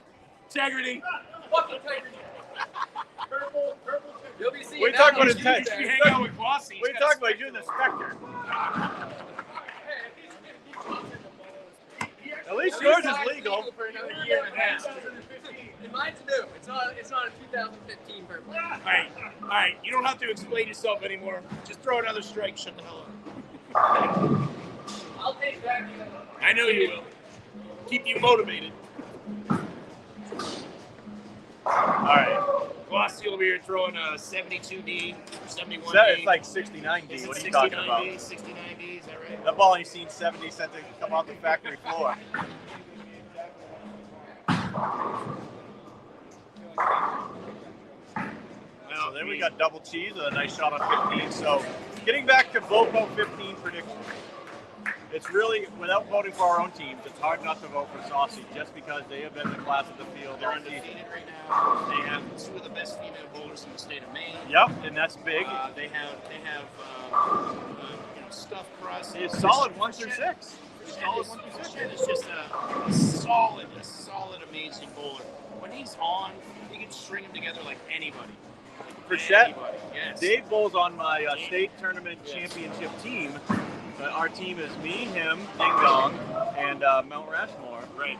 Fuck integrity. Purple. You'll be seeing We that talk on about TV intent. there. You hang out with Glossy. We talk about you and the Spectre. Hey, if he's talking At least yours is legal. for another year year and a half. And mine's new. It's not a 2015 purple. All right. You don't have to explain yourself anymore. Just throw another strike. Shut the hell up. I'll take that. I know you will. Keep you motivated. All right. Glossy over here throwing a 72D, 71D. It's like 69D. Is it What are you talking 69D, about? 69D, is that right? That ball ain't seen 70 since it come off the factory floor. So then we got double cheese with a nice shot on 15. So getting back to BoPo 15 predictions. It's really, without voting for our own teams, it's hard not to vote for Saucy just because they have been the class of the field. They're undefeated right now. They have 2 of the best female bowlers in the state of Maine. Yep, and that's big. They have stuffed crust. It's solid 1 through 6. Solid 1 through 6. It's just a solid, amazing bowler. When he's on, he can string them together like anybody. Frechette, yes. Dave bowls on my state tournament championship team. Our team is me, him, Ding Dong, and Mount Rushmore. Right.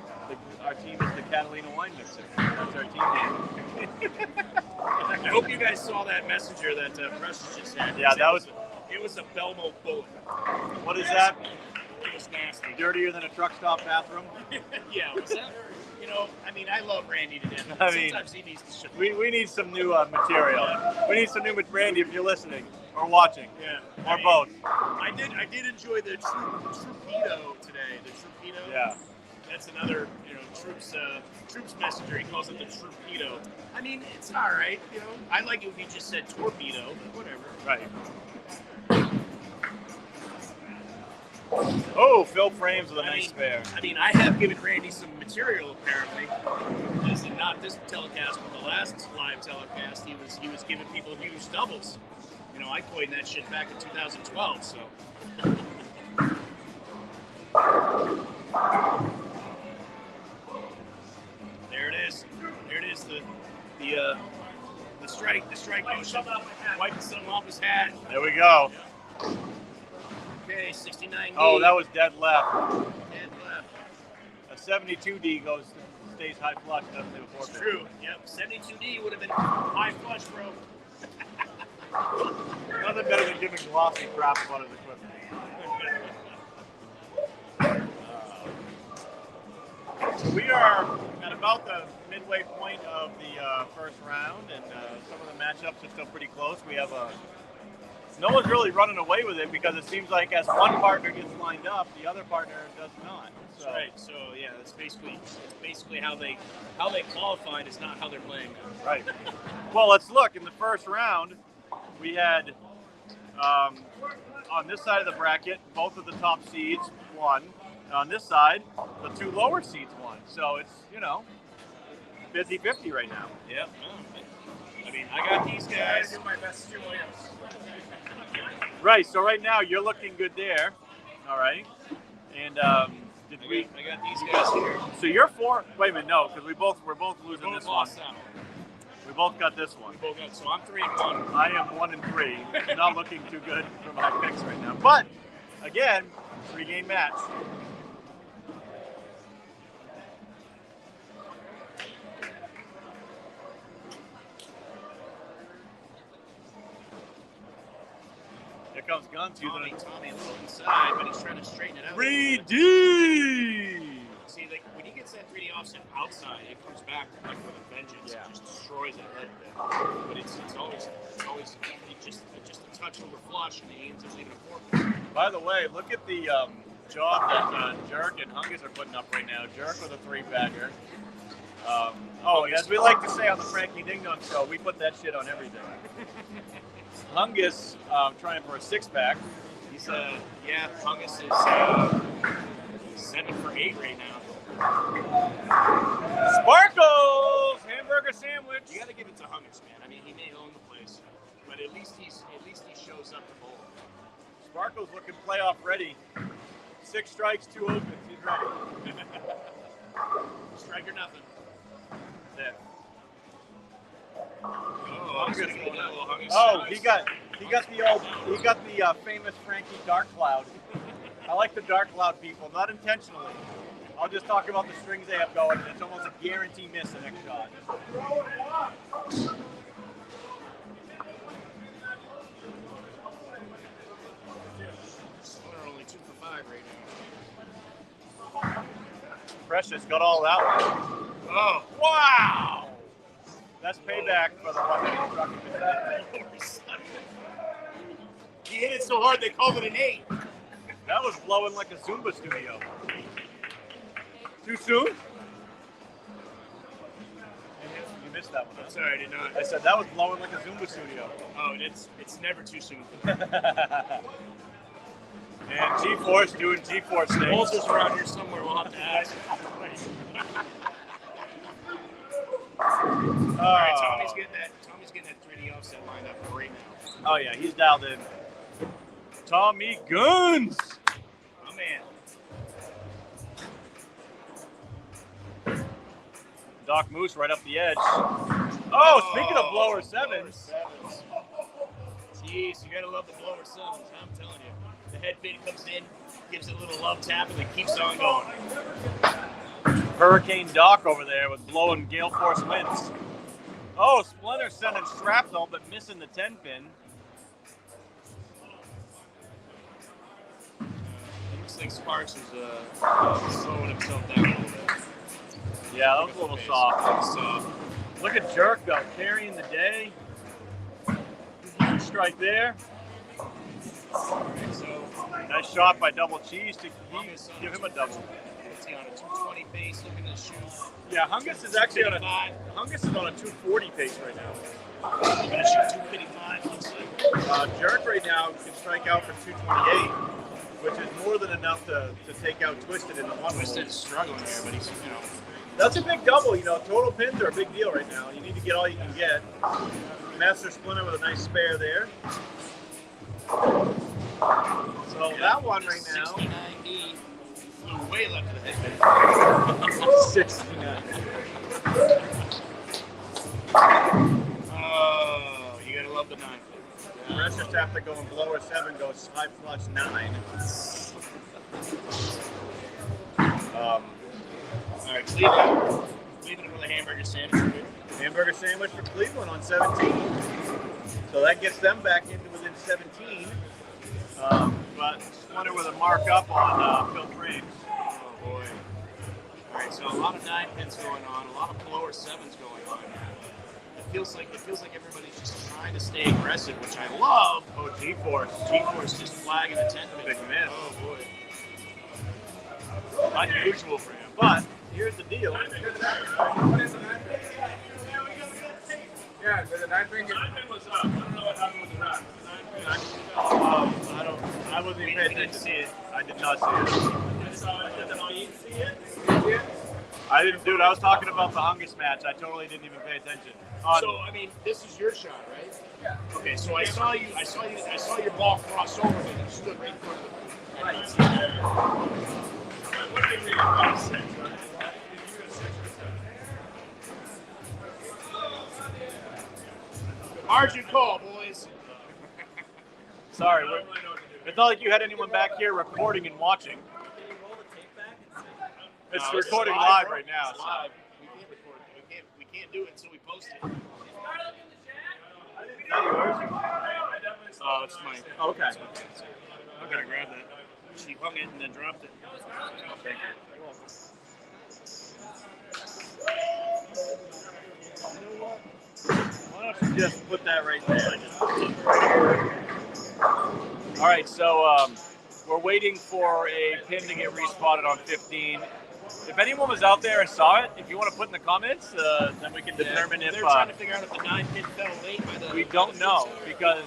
Our team is the Catalina Wine Mixer. That's our team name. I hope you guys saw that messenger that Precious just sent. Yeah, that was... It was a Belmo bullet. What is that? It was nasty. Dirtier than a truck stop bathroom? Yeah, was that? You know, I mean, I love Randy to death. Sometimes he needs to shut we need some new material. We need some new Randy if you're listening or watching. Yeah. Or both. I did enjoy the Troopedo today. The Troopedo. Yeah. That's another, Troops messenger. He calls it the Troopedo. I mean, it's all right. I like it if he just said torpedo, but whatever. Right. Oh, Phil Frames with a nice spare. I mean, I have given Randy some material apparently. This is not this telecast, but the last live telecast, he was giving people huge doubles. I coined that shit back in 2012. So. There it is. There it is. The strike motion. Wiping something off his hat. There we go. Okay, 69D. Oh, that was dead left. Dead left. A 72D stays high flush, doesn't it? Before It's true. Yep, 72D would have been high flush, bro. Nothing better than giving glossy crap about his equipment. So we are at about the midway point of the first round, and some of the matchups are still pretty close. We have no one's really running away with it because it seems like as one partner gets lined up, the other partner does not. So. That's right. So yeah, it's basically how they qualified is not how they're playing now. Right. Well, let's look. In the first round, we had on this side of the bracket, both of the top seeds won. On this side, the two lower seeds won. So it's 50-50 right now. Yep. I mean, I got these guys. I do my best to Williams. Right. So right now you're looking good there. All right. And I got these guys here. So you're 4. Wait a minute. No, because we're both losing this one. Lost out. We both got this one. We both got. So I'm 3-1. I am 1-3. Not looking too good for my picks right now. But again, 3-game match. Here comes Guns. Tommy a little inside, but he's trying to straighten it out. 3D! See, when he gets that 3D offset outside, it comes back with a vengeance. Yeah. It just destroys it head to head. But it's always just a touch over flush, and he ends up leaving a 4. By the way, look at the job that Jerk and Hungus are putting up right now. Jerk with a 3-bagger. As we like to say on the Frankie Ding Dong show, we put that shit on everything. Hungus trying for a 6-pack. He's Hungus is 7 for 8 right now. Sparkles hamburger sandwich. You got to give it to Hungus, man. I mean, he may own the place, but at least he shows up to bowl. Sparkles looking playoff ready. 6 strikes, 2 opens. He's ready. Strike or nothing. Yeah. He got the famous Frankie Dark Cloud. I like the Dark Cloud people, not intentionally. I'll just talk about the strings they have going. It's almost a guarantee miss the next shot. We're only 2 for 5 right now. Precious got all that one. Oh, Wow! That's payback for the one that struck him. he hit it so hard they called it an 8. That was blowing like a Zumba studio. Too soon? You missed that one. Sorry, I did not. I said that was blowing like a Zumba studio. Oh, and it's never too soon. And G-Force doing G-Force things. Bolster's around here somewhere. We'll have to ask. All right, Tommy's getting that 3D offset lined up right now. Oh yeah, he's dialed in. Tommy Guns. Oh, man. Doc Moose right up the edge. Oh, speaking of blower sevens. Jeez, you gotta love the blower sevens, I'm telling you. The head pin comes in, gives it a little love tap, and then keeps on going. Hurricane Doc over there with blowing gale force winds. Oh, Splinter sending shrapnel, but missing the 10 pin. It looks like Sparks is slowing himself down a little bit. Yeah, that was a little soft. Look at Jerk though, carrying the day. Huge strike there. Alright, so Nice shot by Double Cheese to give him a double. what's he on a 220 pace, looking to shoot. Yeah, Hungus is actually on a 240 pace right now. He's gonna shoot 255, looks like. Jerk right now can strike out for 228, which is more than enough to take out Twisted in the one. Twisted's struggling here, but he's, That's a big double, total pins are a big deal right now. You need to get all you can get. Master Splinter with a nice spare there. So that one right now. 69E flew way left of the head. 69. Oh, you gotta love the 9. The rest just have to go and blower 7, go high flush 9. All right, Cleveland with a hamburger sandwich. Hamburger sandwich for Cleveland on 17. So that gets them back into within 17. But Splinter with a markup on Phil Frames. Oh boy. All right, so a lot of 9 pins going on, a lot of blower 7s going on. It feels like everybody's just trying to stay aggressive, which I love. Oh, G-Force. G-Force just flagging the 10 pin. Big miss. Oh boy. Unusual for him. But here's the deal. Yeah, but the 9 pin was up. I don't know what happened with the rack. I wasn't even paying attention. See it. I did not see it. I saw it. You see it? I didn't, dude. I was talking about the Hungus match. I totally didn't even pay attention. So I mean, this is your shot, right? Yeah. Okay, so I saw your ball cross over me. You stood right in front of me. I didn't see that. What did you about 6, right? Did you go 6 or 7? Margin call, boys. Sorry, I don't really know what to do. it's not like you had anyone back here recording and watching. It's No, recording live, live bro. right now. It's So. live. We can't record it. We can't do it until we post it. Oh, it's mine. Okay. I'm gonna grab that. She hung it and then dropped it. Thank Why don't you just put that right there? All right, so we're waiting for a pin to get respotted on 15. If anyone was out there and saw it, if you want to put in the comments, then we can determine if they're trying to figure out if the 9 pin fell late by the. we don't know because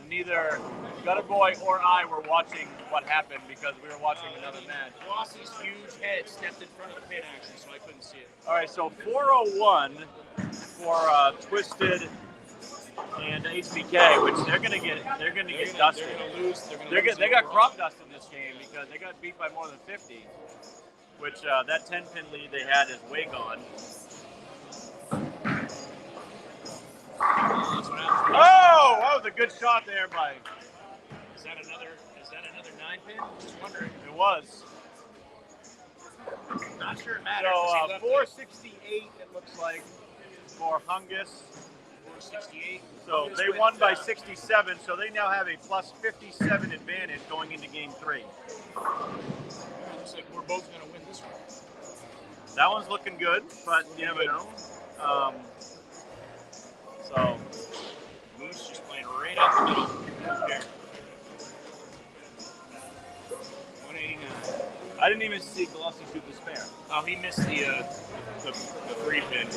neither Gutter Boy or I were watching what happened because we were watching another match. Boss's huge head stepped in front of the pin action, so I couldn't see it. All right, so 401 for Twisted and HBK, which they're gonna get dusted. They're gonna lose. They got crop dust in this game because they got beat by more than 50, which that 10 pin lead they had is way gone. That's what happened. Oh, that was a good shot there by. Is that another 9 pin? Just wondering. It was. Not sure it matters. So 468 it looks like for Hungus. 468. So they won by 67, so they now have a plus 57 advantage going into game 3. Looks like we're both gonna win this one. That one's looking good, but you never know. So Moose just playing right up the middle. Here. 189. I didn't even see Glossy shoot the spare. Oh, he missed the 3 pin.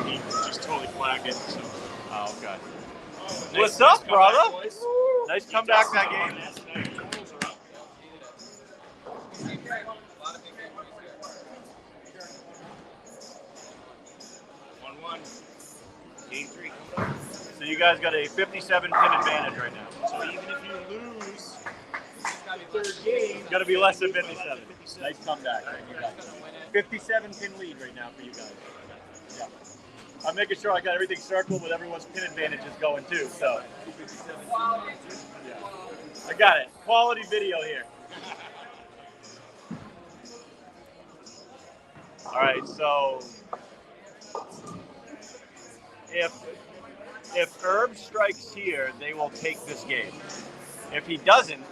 He just totally flagged it. So. Oh, okay. Nice, What's up, comeback, brother? boys. Nice comeback that game. That's nice. Totals are up. One. Game 3. So you guys got a 57 pin advantage right now. So even if you lose, Got to be less than 57. Nice comeback. 57 pin lead right now for you guys. Yeah. I'm making sure I got everything circled with everyone's pin advantages going too. So. Yeah. I got it. Quality video here. All right. So if Herb strikes here, they will take this game. If he doesn't,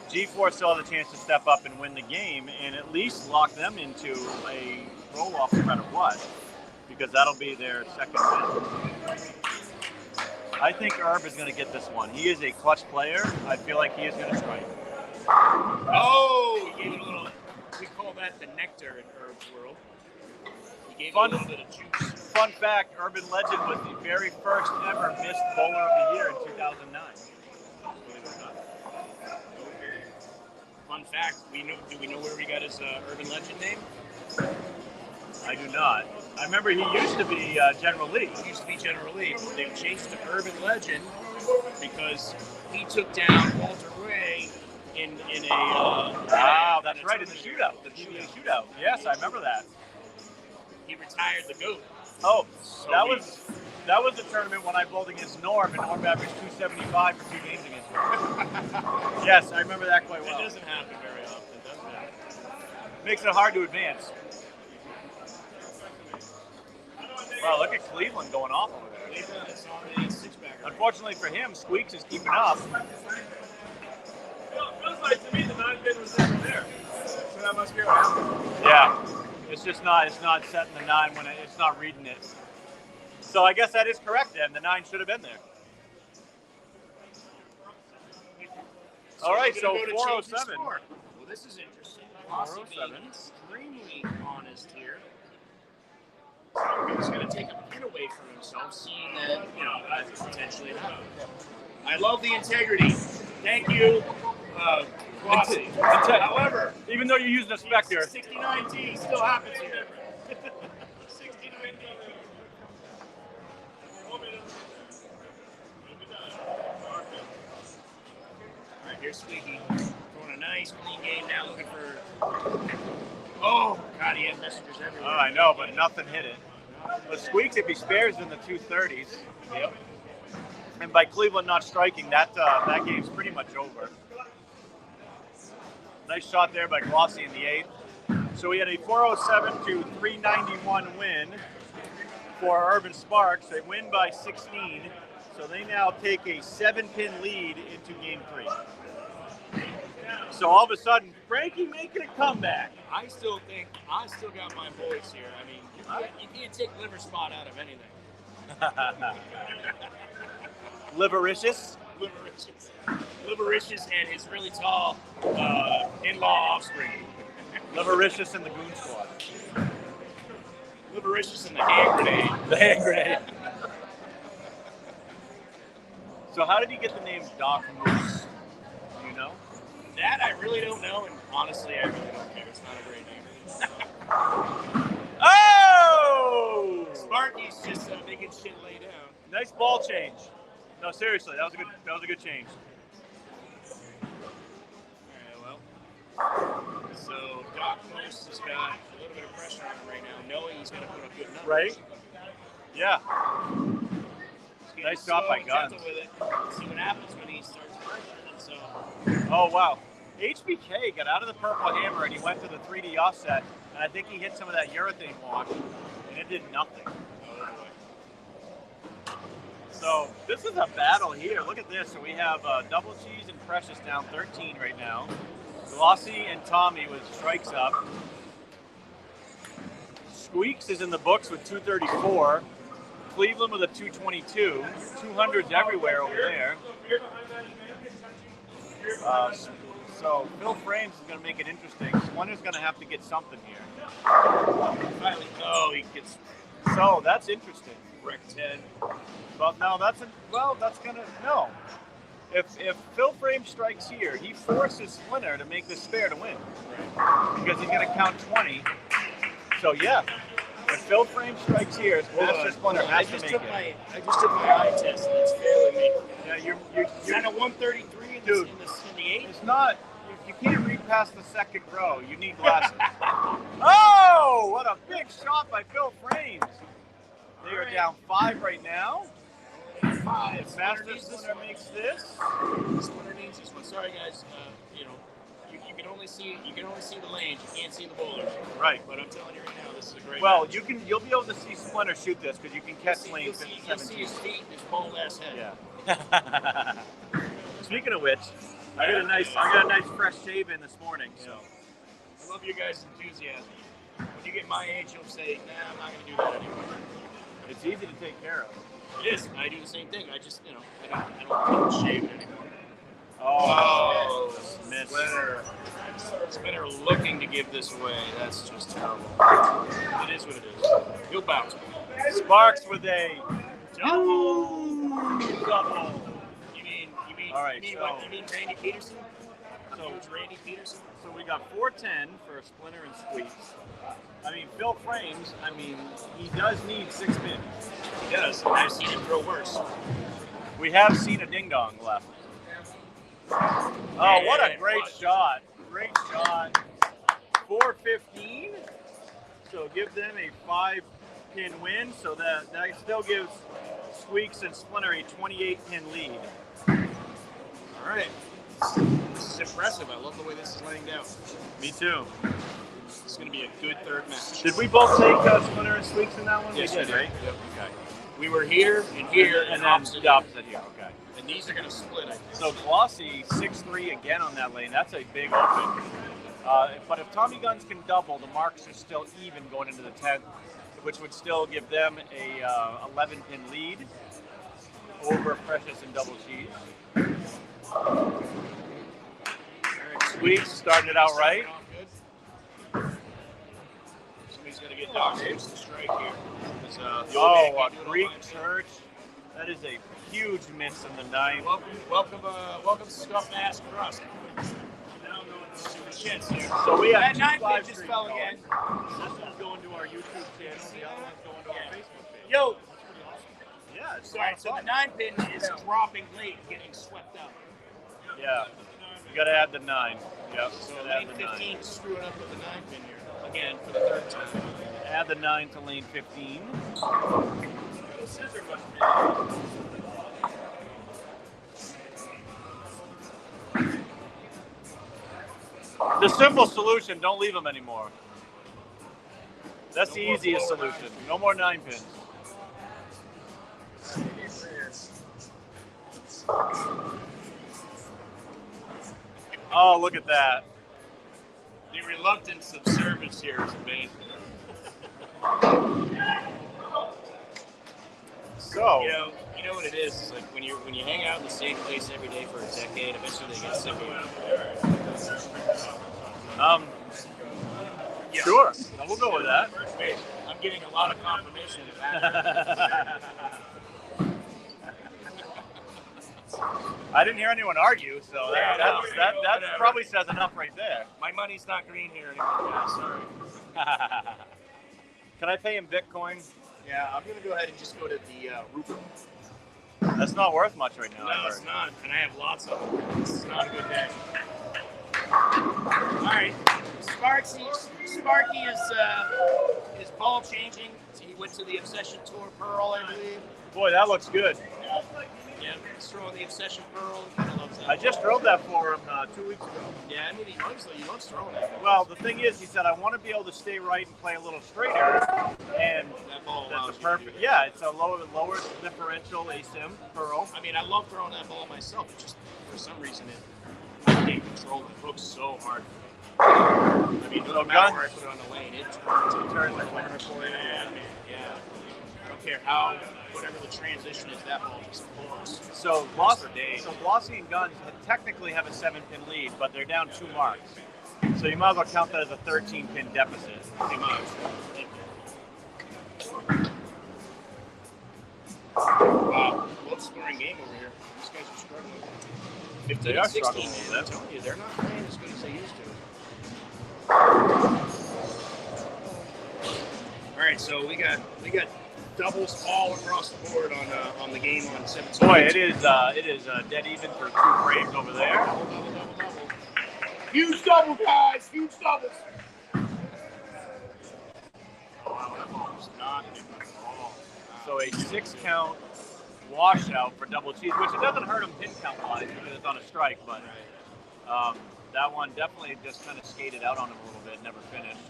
G4 still has a chance to step up and win the game and at least lock them into a roll-off no matter what, because that'll be their second win. I think Herb is going to get this one. He is a clutch player. I feel like he is going to strike. Oh, he gave it a little, we call that the nectar in Herb's world. He gave it a little bit of juice. Fun fact, Urban Legend was the very first ever missed bowler of the year in 2009. Fun fact, do we know where he got his Urban Legend name? I do not. I remember he used to be General Lee. He used to be General Lee. They changed to Urban Legend because he took down Walter Ray in a... wow, that's right, in the shootout. The shootout. Yes, I remember that. He retired the GOAT. Oh, so that was the tournament when I bowled against Norm, and Norm averaged 275 for 2 games against me. Yes, I remember that quite well. It doesn't happen very often, does it? Makes it hard to advance. Wow, look at Cleveland going off over there. Cleveland is on a six-bagger. Unfortunately for him, Squeaks is keeping up. Feels like to me the 9-pin was never there. So that must be what happened. Yeah, it's not setting the 9 when it's not reading it. So I guess that is correct then. The 9 should have been there. So all right, we're so gonna go to change the 407. score. Well, this is interesting. Rossi being 407. extremely honest here. So he's going to take a pin away from himself, seeing that, that's potentially an out. I love the integrity. Thank you, Rossi. However, Even though you're using a Spectre. 69T still happens here. 69T. All right, here's Squeaky. Throwing a nice clean game now, looking for... Oh, God, he had messengers everywhere. Oh, I know, but nothing hit it. But Squeaks, if he spares in the 230s, Yep. and by Cleveland not striking, that game's pretty much over. Nice shot there by Glossy in the 8th. So we had a 407 to 391 win for Urban Sparks. They win by 16, so they now take a 7-pin lead into Game 3. So all of a sudden, Frankie making a comeback. I still got my voice here. I mean, you can't take liver spot out of anything. Livericious. Livericious and his really tall in-law offspring. Livericious in the Goon Squad. Livericious and the hand grenade. The hand grenade. So how did he get the name Doc Moose? Do you know? That I really don't know, and honestly, I really don't care. It's not a great name. Oh! Sparky's just making shit lay down. Nice ball change. No, seriously, that was a good change. All right, well, so Doc Moose has got a little bit of pressure on him right now, knowing he's going to put up good numbers. Right? Yeah. Nice shot by Guns. With it. See what happens when he starts pressuring. So. Oh, wow. HBK got out of the purple hammer and he went to the 3D offset, and I think he hit some of that urethane wash, and it did nothing. So this is a battle here. Look at this. So we have Double Cheese and Precious down 13 right now. Glossy and Tommy with strikes up. Squeaks is in the books with 234. Cleveland with a 222. 200s everywhere over there. So Phil Frames is going to make it interesting. One is going to have to get something here. Finally, he gets. So that's interesting. Wrecked head. But no, that's going to no. If Phil Frames strikes here, he forces Splinter to make this spare to win, because he's going to count 20. So yeah, if Phil Frames strikes here, Master Splinter has to make it. I just took my eye test, and it's failing me. Yeah, you're Is that a 133 dude. in the 8? It's not. you can't read past the second row, you need glasses. Oh, what a big shot by Phil Frames. They are down 5 right now. 5. If Master Splinter makes this. Splinter needs this one. Sorry, guys. You can only see the lanes. You can't see the bowlers. Right. But I'm telling you right now, this is a great. Well, match. you'll be able to see Splinter shoot this because you can catch lanes. You'll see his feet and his bald ass head. Yeah. Speaking of which, I got a nice fresh shave in this morning. So I love your guys' enthusiasm. When you get my age, you'll say, "Nah, I'm not going to do that anymore." it's easy to take care of. It is. I do the same thing. I just, I don't shave it anymore. Oh, miss. Splinter looking to give this away. That's just terrible. It is what it is. He'll bounce. Sparks with a Double. double. You mean All right, you mean so- what? You mean Randy Peterson? So- Huge Randy Peterson? So we got 410 for Splinter and Squeaks. I mean, Phil Frames, he does need 6 pins. He does. I've seen him throw worse. We have seen a ding dong left. Oh, what a great shot. Great shot. 415. So give them a 5-pin win. So that still gives Squeaks and Splinter a 28-pin lead. All right. This is impressive. I love the way this is laying down. Me too. It's going to be a good third match. Did we both take Splinter and Squeaks in that one? Yes, we did, right? Yep. Okay. We were here and here And then opposite the opposite here. Okay. And these are going to split, I think. So Glossy 6-3 again on that lane. That's a big open. But if Tommy Guns can double, the marks are still even going into the 10th, which would still give them a 11-pin lead over Precious and Double Cheese. Squeaks starting it out right. Somebody's going to get Doc Davis to strike here. Oh, a Greek Church. That is a huge miss in the 9th. Welcome, Scuff Mask Crust. Shits here. So we have that 2 9 live pin just streams fell going. again. This one's going to our YouTube channel. The other one's going to our Facebook page. Yo. Yeah, it's All right, so the 9 pin is dropping late, getting swept up. Yeah, you got to add the 9. Yep. So Gotta add lane the 9. 15 screwing up with the 9 pin here again for the 3rd time. Add the 9 to lane 15. The simple solution, don't leave them anymore. That's the easiest solution. No more 9 pins. Oh, look at that. The reluctance of service here is amazing. So, You know what it is? It's like when you hang out in the same place every day for a decade, eventually they get sick of you. yeah. Sure. We'll go with that. I'm getting a lot of confirmation of that. I didn't hear anyone argue, so that probably says enough right there. My money's not green here anymore, guys. Sorry. Can I pay in Bitcoin? Yeah, I'm gonna go ahead and just go to the Ruper. That's not worth much right now. No, it's not, and I have lots of them. This is not a good day. All right, Sparky is ball changing. He went to the Obsession Tour Pearl, I believe. Boy, that looks good. Yeah, he's throwing the Obsession Pearl. He loves that. I just drove that for him 2 weeks ago. Yeah, I mean, he loves throwing that. Well, the thing is, he said, I want to be able to stay right and play a little straighter. And That ball that's allows a you to perfect. do that. Yeah, it's a lower differential ASIM Pearl. I mean, I love throwing that ball myself. It's just, for some reason, I can't control it. It hooks so hard. I mean, no matter where I put it on the lane, it turns like winner for you. Yeah. I don't care how, whatever the transition is, that ball just blows. So Glossy and Guns technically have a 7-pin lead, but they're down 2 marks. So you might as well count that as a 13-pin deficit. Pretty much. Wow, low scoring game over here. These guys are struggling. 15 They are 16, struggling man. a little I'm bit. telling you, they're not playing as good as they used to. All right, so we got doubles all across the board on the game on 17. Boy, it is dead even for 2 frames over there. Double. Huge double, guys. Huge doubles. Oh, wow, that ball was not hit at all. So a 6-count washout for double cheese, which it doesn't hurt him pin count wise because it's on a strike, but that one definitely just kind of skated out on him a little bit, never finished.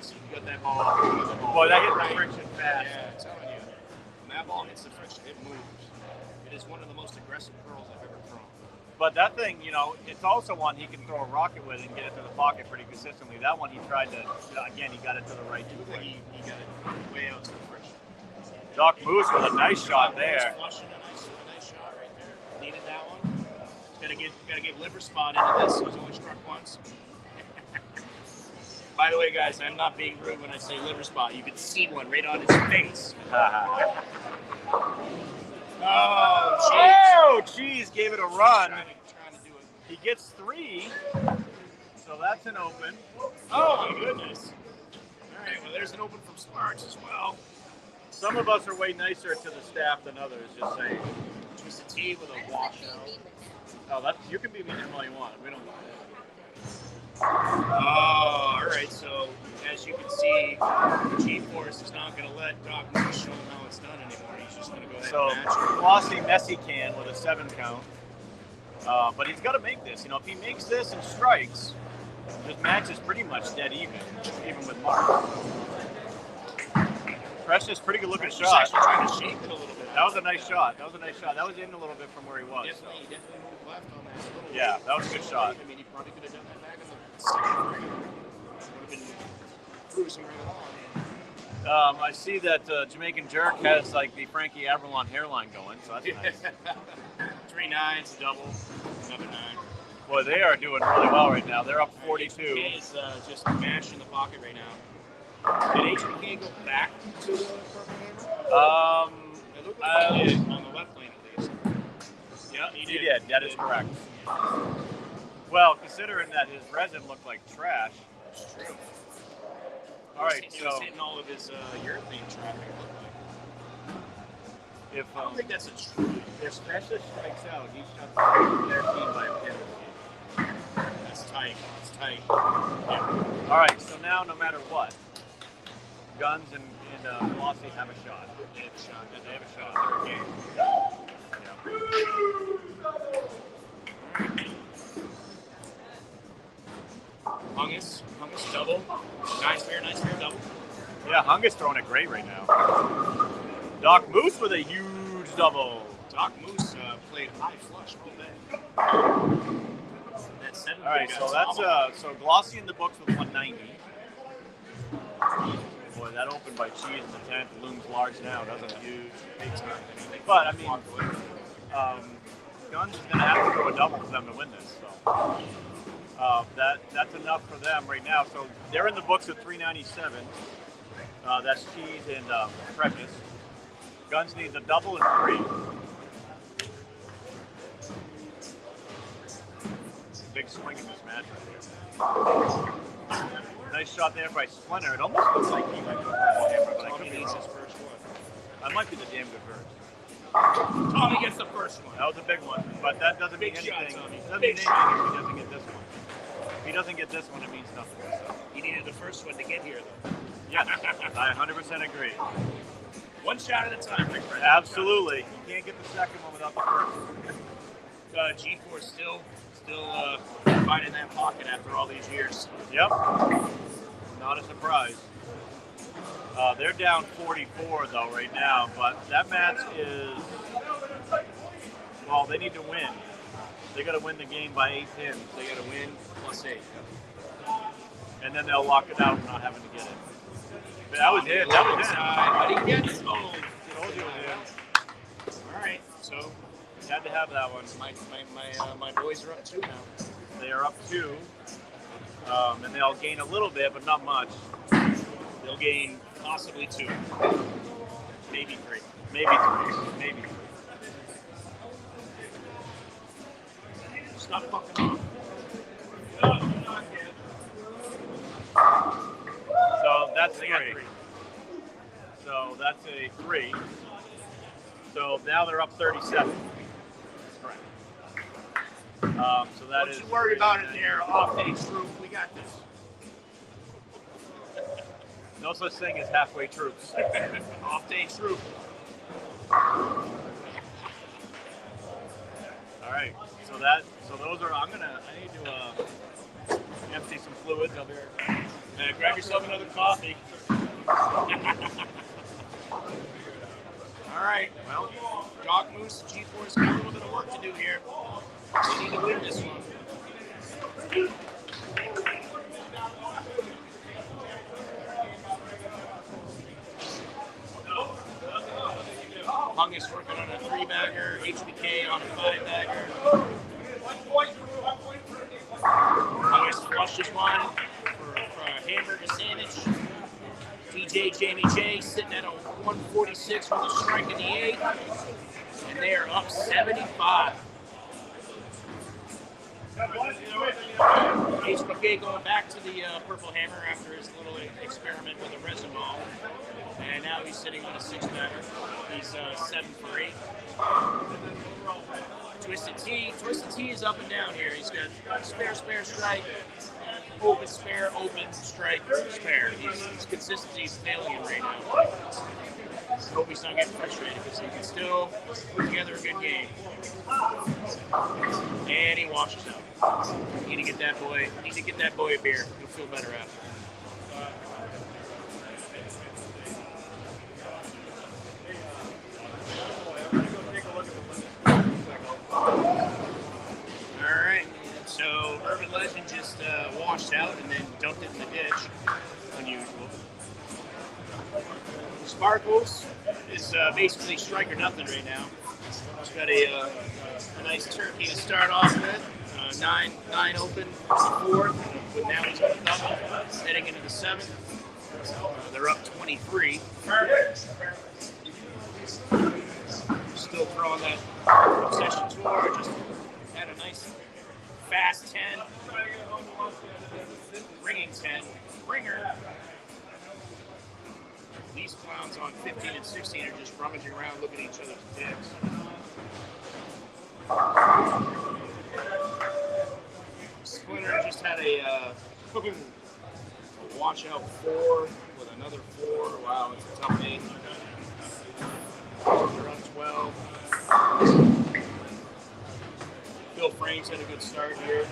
So you got that ball. Boy, that hit the friction fast. Yeah, I'm telling you. When that ball hits the friction, it moves. It is one of the most aggressive curls I've ever thrown. But that thing, you know, it's also one he can throw a rocket with and get it to the pocket pretty consistently. That one he tried to, again, he got it to the right. It looked like he got it way out to the friction. Doc Moose with a nice shot there. Flushing a nice shot right there. Needed that one. Gotta get liver spot into this. He's only struck once. By the way, guys, I'm not being rude when I say liver spot. You can see one right on his face. Oh, Cheese gave it a run. Trying to do it. He gets 3, so that's an open. Oh, my goodness. All right, well, there's an open from Sparks as well. Some of us are way nicer to the staff than others, just saying. Twisted T with a washout. Oh, you can be mean all you want. We don't mind. Oh, all right. So, as you can see, G-Force is not going to let Doc Moose show him how it's done anymore. He's just going to go ahead So, and match it. Glossy Messy can with a 7 count. But he's got to make this. You know, if he makes this and strikes, this match is pretty much dead even with Mark. Precious, pretty good looking shot. He's actually trying to shape it a little bit. That was a nice shot. That was in a little bit from where he was. He definitely moved left on that a little bit. Yeah, that was a good shot. I mean, he probably could have done that back in the second frame. Would have been cruising right along. I see that Jamaican Jerk has like the Frankie Avalon hairline going, so that's nice. 3 9s, a double, another 9. Boy, they are doing really well right now. They're up 42. HBK is just mashed in the pocket right now. Did HBK go back to the purple hammer? It looked like he did, on the left lane at least. Yeah, He did. That is correct. Well, considering that his resin looked like trash. That's true. All right, He was so hitting all of his urethane traffic, it looked like. if I don't think that's a true. if Specialist strikes out, he shuts their team by a pin. That's tight. It's tight. Yeah. All right, so now no matter what, Guns and Glossy have a shot. They have a shot. They have a shot. Third game. Hungus double. Nice fair double. Yeah, Hungus throwing it great right now. Doc Moose with a huge double. Doc Moose played high flush all day. That's 7. All right, so that's so Glossy in the books with 190. Boy, that opened by Cheese in the 10th looms large now, doesn't it? huge, big time. But I mean, Guns is going to have to throw a double for them to win this. So that's enough for them right now. So they're in the books at 397. That's Cheese and Precious. Guns needs a double and 3. Big swing in this match right here. Nice shot there by Splinter. It almost looks like he might go for the hammer, but I could be needs wrong. his first one. That might be the damn good verse. Tommy gets the first one. That was a big one, but that doesn't mean Big shot, anything. Tommy. It doesn't Big mean shot. anything if he doesn't get this one. If he doesn't get this one, it means nothing. So. He needed the first one to get here, though. Yeah, I 100% agree. One shot at a time, Rick Brett. Absolutely. You can't get the second one without the first. G4 still finding that pocket after all these years. Yep. Not a surprise. They're down 44 though right now, but that match is, well, they need to win. They got to win the game by 8 pins. They got to win +8. And then they'll lock it out, not having to get it. But that was it. That was it. But he gets home. Told you it was it. All right, so You had to have that one. my boys are up 2 now. They are up 2. And they'll gain a little bit, but not much. They'll gain possibly 2, maybe 3. Maybe 3. Maybe 3. Stop fucking off. So that's They got 3. 3. So that's a 3. So now they're up 37. Correct. So that Don't is. you worry about it there, off-day troop. We got this. No such thing as halfway troops. Off-day troop. All right. So those are. I need to empty some fluids. I'll be right back. Grab yourself another coffee. All right. Well, Dog Moose, G4's got a little bit of work to do here. They need to win this one. Hung is working on a 3-bagger, HBK on a 5-bagger. Hung is flushes one for a hamburger sandwich. DJ Jamie J sitting at a 146 with a strike in the 8th. And they are up 75. HBK going back to the Purple Hammer after his little experiment with a resin ball. And now he's sitting on a 6-bagger. He's 7 for 8. Twisted T is up and down here. He's got spare, strike, open, spare, open, strike, spare. His consistency is failing him right now. Hope he's not getting frustrated because he can still put together a good game. And he washes out. Need to get that boy a beer. He'll feel better after. Alright, so Urban Legend just washed out and then dumped it in the ditch. Unusual. Sparkles is basically strike or nothing right now. He's got a nice turkey to start off with. 9 open, 4th, but now he's got a double, heading into the 7th. They're up 23. Still throwing that obsession tour, just had a nice fast 10, ringing 10, ringer. These clowns on 15 and 16 are just rummaging around looking at each other's dicks. Splinter just had a watch out 4 with another 4. Wow, it's a tough 8. They're on 12. Bill Frames had a good start here.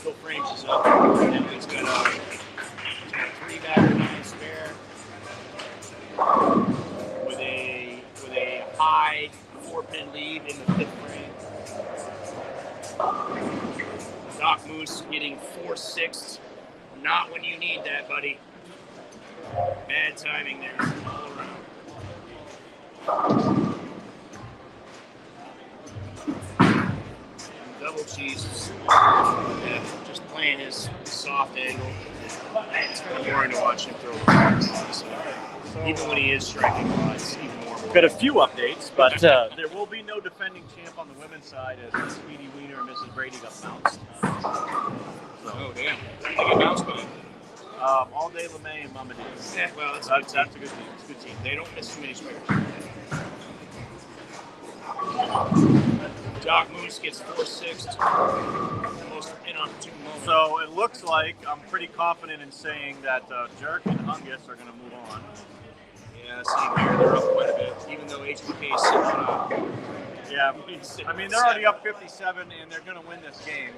Bill Frames is up. And he's got a 3-bagger, 9 spare. With a high 4-pin lead in the 5th frame. Doc Moose getting 4/6. Not when you need that, buddy. Bad timing there all around. Double cheese. Yeah, just playing his soft angle. It's kind of boring to watch him throw the ball. So, even when he is striking a lot, it's even more boring. Got a few updates, but there will be no defending champ on the women's side as Speedy Wiener and Mrs. Brady got bounced. Oh, damn. They get bounced by him. All Day LeMay and Mama D. Yeah, well, that's a good team. It's a good team. They don't miss too many squares. Doc Moose gets 4/6. The most inopportune moment. So it looks like I'm pretty confident in saying that Jerk and Hungus are going to move on. Yeah, same here. They're up quite a bit, even though HBK is sitting on a... Yeah, I mean, they're already up 57, and they're going to win this game.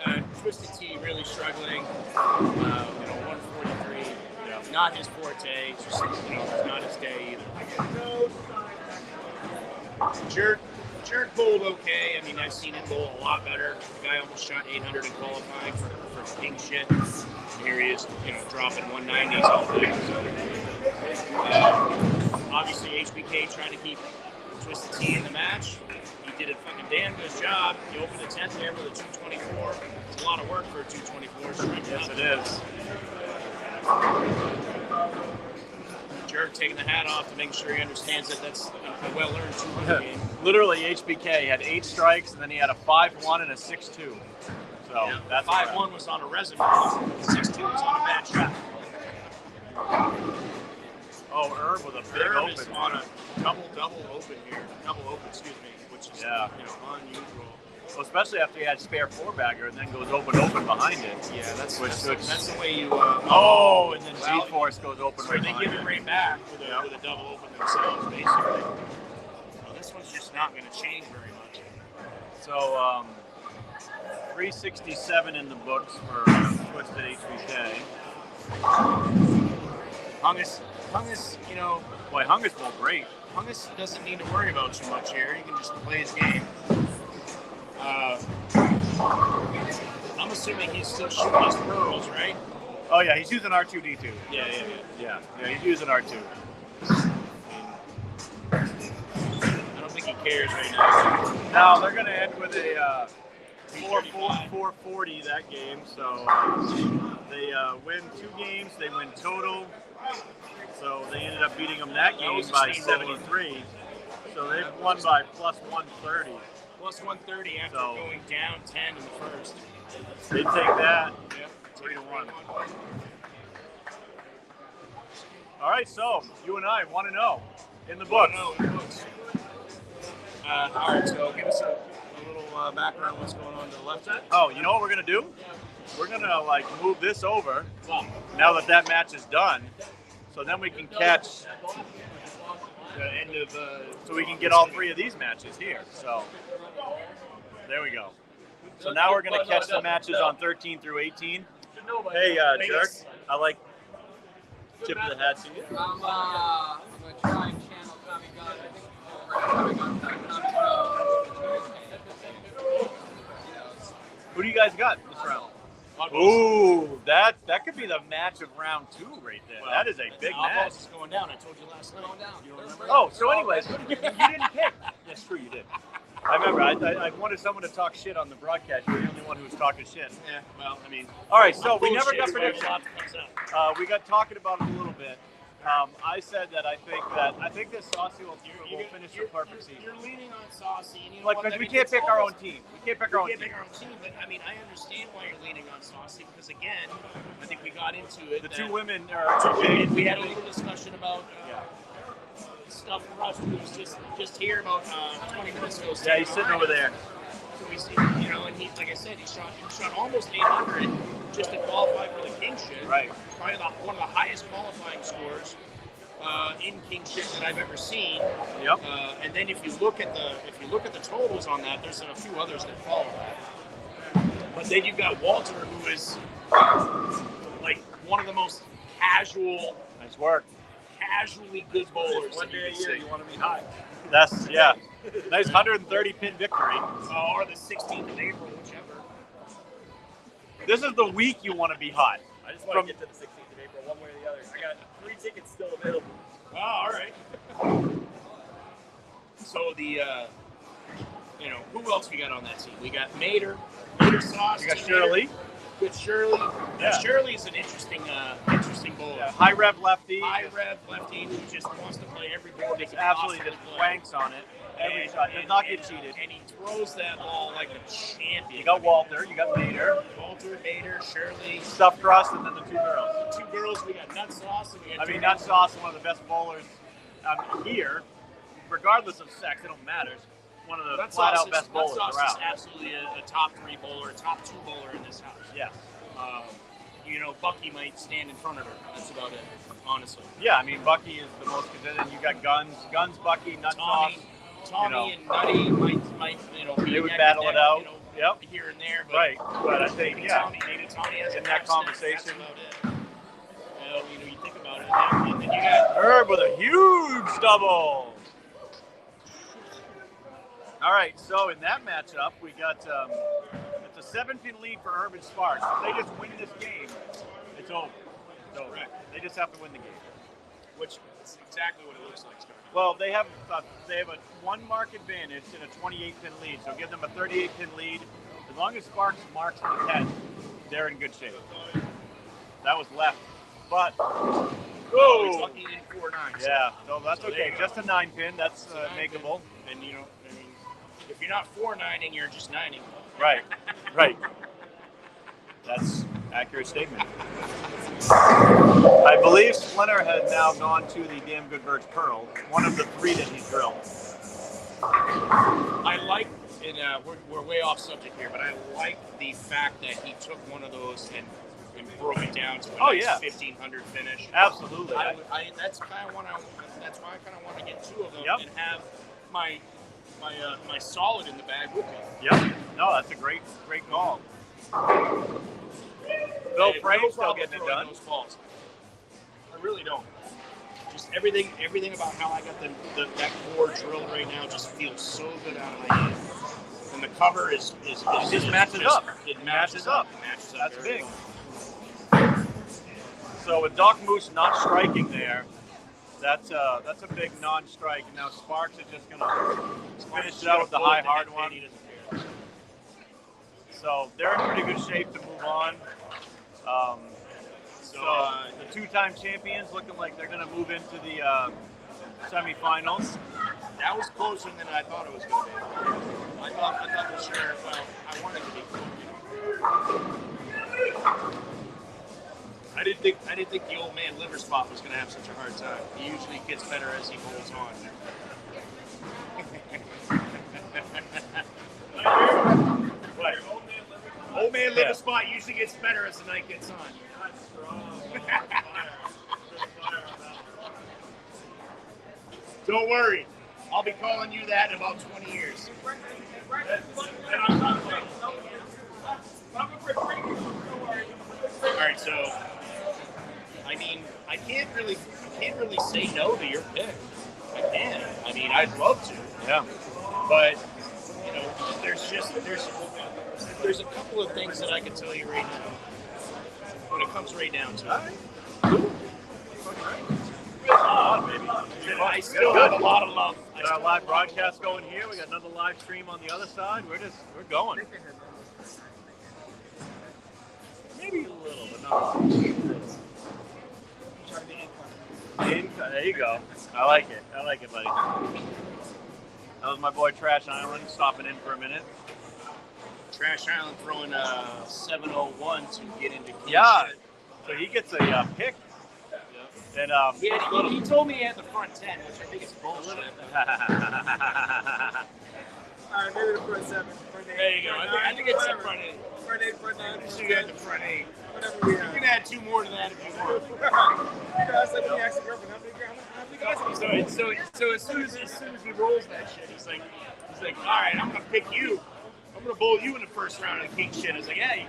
Yeah, Twisted T really struggling. 143. Not his forte. It's just, it's not his day either. Jerk bowled okay. I mean, I've seen him bowl a lot better. The guy almost shot 800 in qualifying for king shit. And here he is, dropping 190s all day. Obviously, HBK trying to keep Twisted T in the match. He did a fucking damn good job. He opened the 10th there with a 224. It's a lot of work for a 224. Yes, it is. Jerk taking the hat off to make sure he understands that that's a well-earned 200 game. Literally, HBK had 8 strikes, and then he had a 5-1 and a 6-2. So yeah, that's 5-1 was on a resume. 6-2 was on a bad shot. Oh, Herb with a big Herb open. is on a double open here. Double open, excuse me, which is unusual. Well, especially after he had spare four-bagger and then goes open behind it. Yeah, that's the way you. And then G-Force goes open so right they behind give it. it right back with a double open themselves, basically. Well, this one's just not going to change very much. So, 367 in the books for Twisted HBK. Hungus, Boy, Hungus bowled great. Hungus doesn't need to worry about too much here. He can just play his game. I'm assuming he's still shooting his pearls, right? Oh yeah, he's using R2D2. Yeah. Yeah, he's using R2. I don't think he cares right now. Now they're going to end with a 440 that game. So they win 2 games. They win total. So they ended up beating them that game by 73. So they've won by plus 130. Plus 130 after going down 10 in the first. They take that. Yep. 3-1. All right, so you and I want to know in the book. All right, so give us a little background on what's going on to the left side. Oh, you know what we're gonna do? We're gonna move this over now that match is done, so then we can catch the end of so we can get all 3 of these matches here. So there we go. So now we're gonna catch the matches on 13 through 18. Hey, Jerk, I like tip of the hat to you. I'm gonna try and channel Tommy Gunn. I think Tommy Gunn. Who do you guys got this round? Ooh, that could be the match of round 2 right there. Well, that is a big match. Is going down. I told you last night. You don't remember? Oh, so anyways, you didn't pick. Yes, true, you did. I remember. I wanted someone to talk shit on the broadcast. You're the only one who was talking shit. Yeah. Well, I mean. All right, so we never got predictions. We We got talking about it a little bit. I said that I think this Saucy will finish the perfect season. You're leaning on Saucy, and you know Like, what? because I we mean, can't it's pick our own almost- team. We can't pick our own We can't team. pick our own team, but I mean, I understand why you're leaning on Saucy because again, I think we got into it. The that 2 women two are women, we had a little discussion about stuff. Russ was just here about 20 minutes ago. Yeah, he's sitting over there. So we see, and he, like I said, he shot almost 800 just to qualify for the Kingship. Right. Probably one of the highest qualifying scores in Kingship that I've ever seen. Yep. And then if you look at the totals on that, there's a few others that follow that. But then you've got Walter, who is like one of the most casual, Nice work. casually good bowlers. One that you day a can year, see. you want to be high. That's nice 130 pin victory. Or the 16th of April, whichever. This is the week you want to be hot. I just want to get to the 16th of April, one way or the other. I got 3 tickets still available. Oh, all right. So who else we got on that team? We got Mater Sauce. You got Shirley. Good Shirley. Yeah. Shirley is an interesting bowler. Yeah, high rev lefty. High rev lefty who just wants to play every ball he can Absolutely possibly just play. wanks on it. Every shot. Does not get cheated. And he throws that ball like a champion. You got Walter. You got Mater. Walter, Mater, Shirley. Stuffed crust, and then the 2 girls. The 2 girls, we got Nut Sauce. And we got Nut Sauce is one of the best bowlers here. Regardless of sex, it don't matter. One of the flat-out best bowlers Nut Sauce around. is absolutely a top 3 bowler, top 2 bowler in this house. Yeah. Bucky might stand in front of her. That's about it, honestly. Yeah, I mean, Bucky is the most consistent. You got Guns, Bucky, Nut Sauce. Tommy and Nutty might be They would neck battle and it out. neck, here and there. But Right, but I think, maybe yeah. Tommy has In a that half conversation. step. That's about it. You think about it, and then you got Herb with a huge double. All right, so in that matchup, we got it's a 7-pin lead for Herb and Sparks. If they just win this game, it's over. It's over. They just have to win the game. which is exactly what it looks like. Well, they have a 1 mark advantage in a 28-pin lead, so give them a 38-pin lead. As long as Sparks marks the 10, they're in good shape. That was left, but Oh, he's lucky he didn't 4-9. yeah, so that's okay. Just a 9-pin, that's makeable. And if you're not 4-9ing, you're just 9ing. Right, right. That's Accurate statement. I believe Splinter has now gone to the Damn Good Birds Pearl, one of the 3 that he's drilled. I like, and we're way off subject here, but I like the fact that he took one of those and broke it down to a nice 1500 finish. Absolutely. That's kind of that's why I kind of want to get 2 of them and have my solid in the bag with me. Yep. No, that's a great call. Bill Frank's still getting it done. Those balls. I really don't. Just everything about how I got that core drilled right now just feels so good out of my hand. And the cover is just matches up. It matches up. That's big. So with Doc Moose not striking there, that's a big non-strike. Now Sparks is just gonna finish it out with the high hard one. So they're in pretty good shape to move on. The 2-time champions looking like they're going to move into the semifinals. That was closer than I thought it was going to be. I thought for sure. Well, I wanted to be close. I didn't think the old man liver spot was going to have such a hard time. He usually gets better as he holds on. What? Old man liver spot usually gets better as the night gets on. Don't worry, I'll be calling you that in about 20 years. All right, so I mean, I can't really say no to your pick. I can. I mean, I'd love to. Yeah. But you know, there's a couple of things that I can tell you right now when it comes right down to it. I still have a lot of love. We got our live broadcast going here. We got another live stream on the other side. We're going. Maybe a little, but not there you go. I like it, buddy. That was my boy Trash Island stopping in for a minute. Trash Island throwing a 701 to get into King shit. So he gets a pick. And he told me he had the front 10, which I think is bullshit. Alright, maybe the front 7. There you go. I think it's the front 8. Front 8, front 9. You got the front 8. Whatever we have. You can add 2 more to that if you want. That's like when you ask the girlfriend, how many guys have you So as soon as he rolls that shit, he's like, all right, I'm gonna pick you. I'm gonna bowl you in the first round of the king shit. I was like, hey,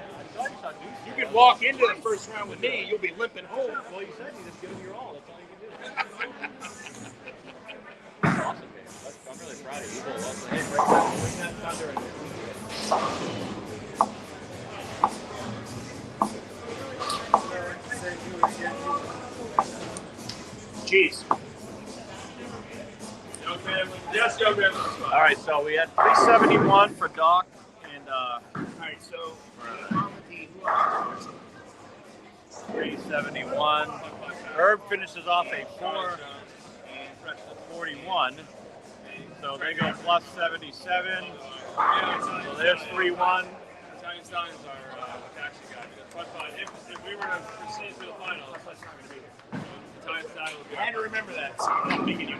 you can walk into the first round with me. You'll be limping home. well, you said you just give him your all. That's all you can do. Awesome, man. I'm really proud of you. Hey, bring that thunder in Jeez. Yes, young man. All right, so we had 371 for Doc, and all right, so 371. Herb finishes off a 441. So they go plus 77. So there's 3-1. Italian Stallions are taxi guy. But if we were to proceed to the final, that's not going to be there. Italian Stallion will be. I had to remember that. So I'm not making you.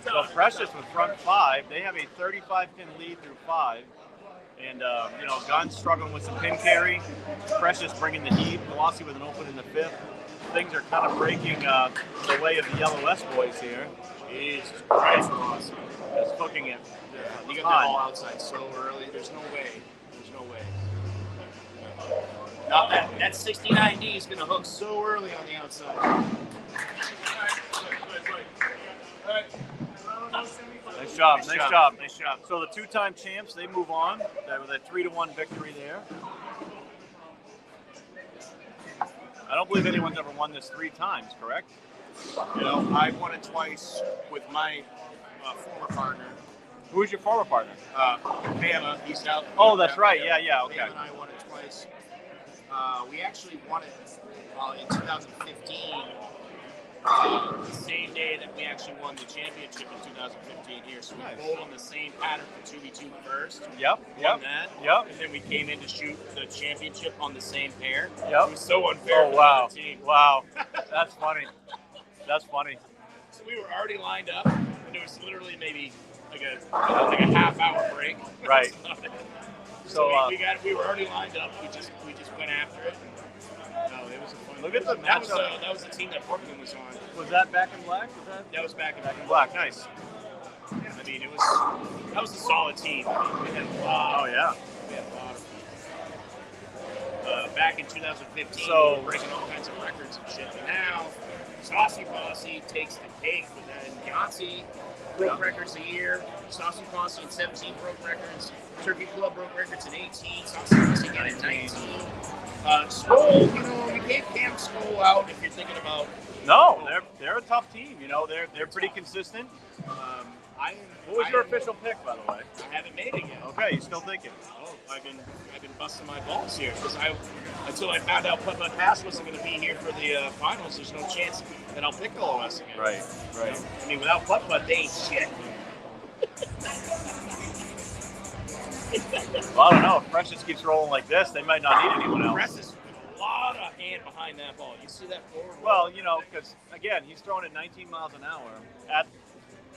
So Precious with front 5. They have a 35-pin lead through 5. And, Gunn's struggling with some pin carry. Precious bringing the heat. Velocity with an open in the 5th. Things are kind of breaking the way of the Yellow S boys here. Jesus Christ, Velocity. Just hooking it. You got that ball outside so early. There's no way. Not that 69D is going to hook so early on the outside. Nice job. So the 2-time champs, they move on. That was a 3-1 victory there. I don't believe anyone's ever won this 3 times, correct? You know, I won it twice with my former partner. Who was your former partner? Bama. He's out. Oh, that's right. Yeah, okay. Bama and I won it twice. We actually won it in 2015. the same day that we actually won the championship in 2015 here. So we Nice. bowled on the same pattern for 2v2 first. Yep. Won that. Yep. And then we came in to shoot the championship on the same pair. Yep. It was so unfair Oh for wow. the team. Wow. That's funny. That's funny. So we were already lined up, and it was literally maybe like a half-hour break. Right. So we were already lined up. We just went after it. No, it was a fun. Look at the matchup. That was the team that Portland was on. Was that back in black? That was back in Black. Nice. I mean, that was a solid team. I mean, we had a lot. Oh yeah. We had a lot of back in 2015, So- we were breaking all kinds of records and shit. But now, Saucy Posse takes the cake, but then Yahtzee broke records a year. Saucy Posse in 17 broke records. Turkey Club broke records in 18. Saucy Posse again in 19. Skull, you know, you can't camp Skull out if you're thinking about. No, they're a tough team. You know, they're pretty consistent. What was your official pick, by the way? I haven't made it yet. Okay, you still thinking? Oh, I've been busting my balls here because until I found out Putt Pass wasn't going to be here for the finals, there's no chance that I'll pick LOS again. Right. I mean, without Putt, they ain't shit. Well, I don't know. If Precious keeps rolling like this, they might not need anyone else. Precious with a lot of hand behind that ball. You see that forward? Well, you know, because again, he's throwing at 19 miles an hour at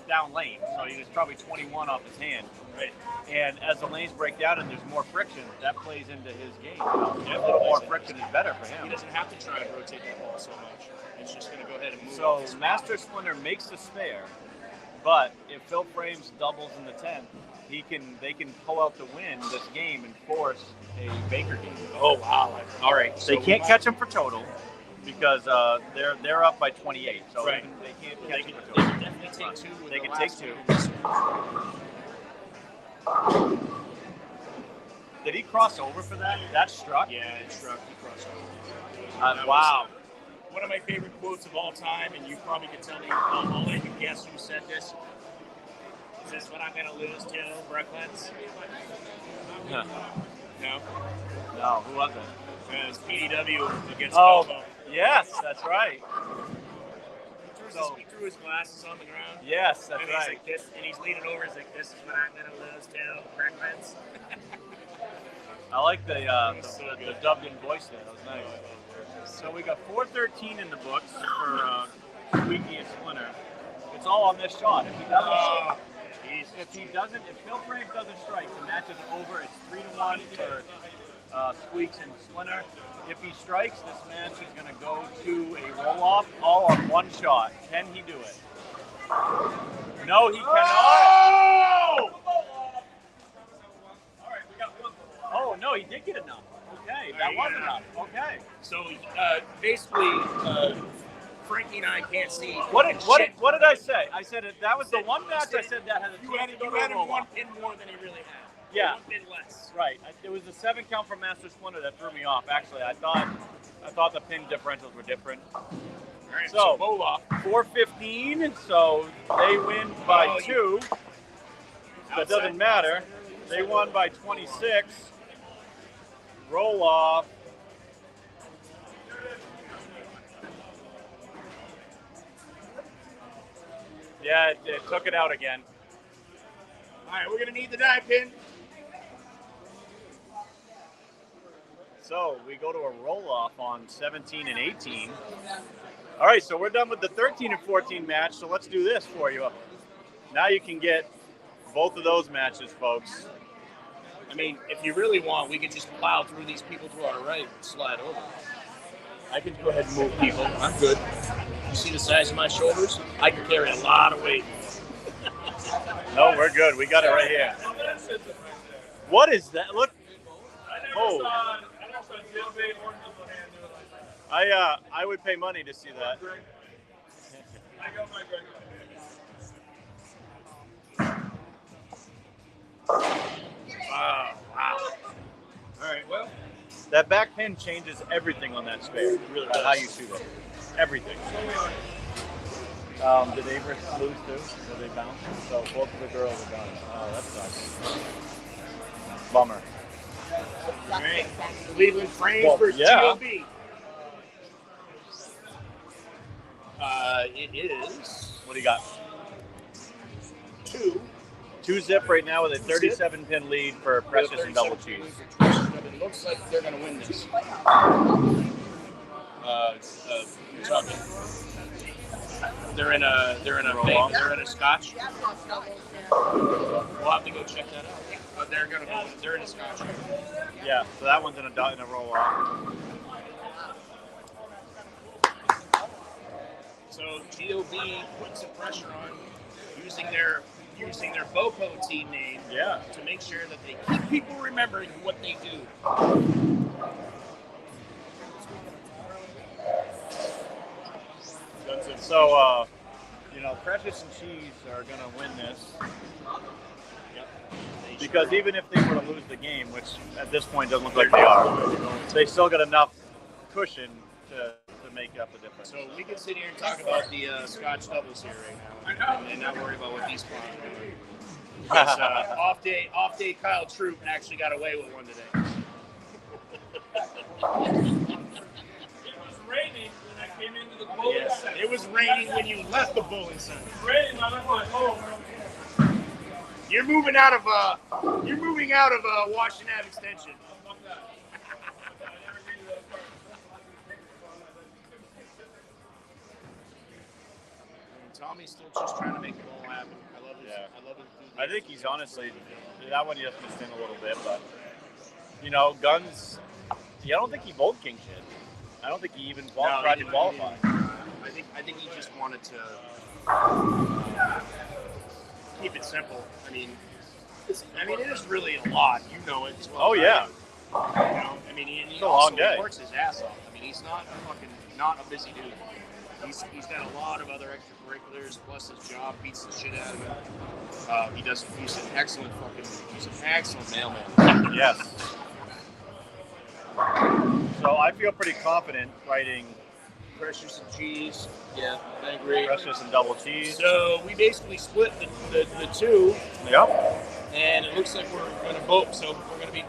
down lane, so he was probably 21 off his hand. Right. And as the lanes break down and there's more friction, that plays into his game. You know? A little more friction is better for He him. doesn't have to try to rotate that ball so much. It's just going to go ahead and move. So off his Master Splinter makes the spare, but if Phil Frames doubles in the 10th, they can pull out the win this game and force a Baker game. Oh wow! All right. They can't catch him for total because they're up by 28. So Right. they can't catch him for They total. can definitely take two. With They the can take last two. one. Did he cross over for that? That struck? Yeah, it struck. He crossed over. That Wow. was one of my favorite quotes of all time, and you probably could tell me. I'll let you guess who said this. Is this what I'm going to lose to, Brooklands? Huh. No. No, who was it? It was PDW against Oh, BoPo. yes, that's right. He threw his glasses on the ground. Yes, that's And he's right. like this, and he's leaning over. He's like, "This is what I'm gonna lose to, Brooklands." I like the So the good. dubbed in voice there. That was nice. So we got 413 in the books for Squeaky and Splinter. It's all on this shot. If he doesn't, if Phil Frames doesn't strike, the match is over. It's 3-1 for Squeaks and Splinter. If he strikes, this match is going to go to a roll-off, all on one shot. Can he do it? No, he cannot. Oh, no, he did get enough. Okay, that was enough. Okay. So basically, Frankie and I can't see. What did I say? I said that was the one match I said that had a You had him one pin more than he really had. Yeah. One pin less. Right. It was the 7 count from Master Splinter that threw me off. Actually, I thought the pin differentials were different. All right, So, Bola. 415. So they win by 2. That doesn't matter. They won by 26. Roll off. Yeah, it took it out again. All right, we're gonna need the die pin. So we go to a roll-off on 17 and 18. All right, so we're done with the 13 and 14 match, so let's do this for you. Now you can get both of those matches, folks. I mean, if you really want, we can just plow through these people to our right and slide over. I can go ahead and move people. I'm good. You see the size of my shoulders? I can carry a lot of weight. No, we're good. We got it right here. What is that? Look. Oh. I would pay money to see that. Wow. All right, well, that back pin changes everything on that spare. It really does. How you shoot it. Everything. Did Avery lose too? Did they bounce? So both of the girls are gone. Oh, that sucks. Bummer. All right. Cleveland Frames Well, versus yeah. GOB. It is What do you got? 2. 2-zip right now with a 37-pin lead for Precious and Double Cheese. It looks like they're going to win this. You're talking. They're in a scotch. We'll have to go check that out. But they're in a scotch. Yeah, so that one's in a roll off. So GOB put some pressure on using their BoPo team name to make sure that they keep people remembering what they do. So, Precious and Cheese are going to win this. Because even if they were to lose the game, which at this point doesn't look like they are, they still got enough cushion to make up the difference. So we can sit here and talk about the Scotch doubles here right now, and not worry about what these pros are doing. Because, off day Kyle Troop actually got away with one today. Raining when I came into the bowling center. It was raining when you left the bowling center. It was raining. I went home. You're moving out of Washington Ave Extension. Tommy's still just trying to make it all happen. I love his. I think he's honestly, that one he just missed in a little bit, but Guns. Yeah, I don't think he bold king shit. I don't think he even tried to qualify. I think he just wanted to keep it simple. I mean, it is really a lot. You know it as well. Oh yeah. He a long day. works his ass off. I mean, he's not a busy dude. He's got a lot of other extracurriculars plus his job beats the shit out of him. He's an excellent mailman. Yes. So I feel pretty confident writing Precious and Cheese. Yeah, I agree. Precious and Double Cheese. So we basically split the two. Yep. And it looks like we're going to vote. So we're going to be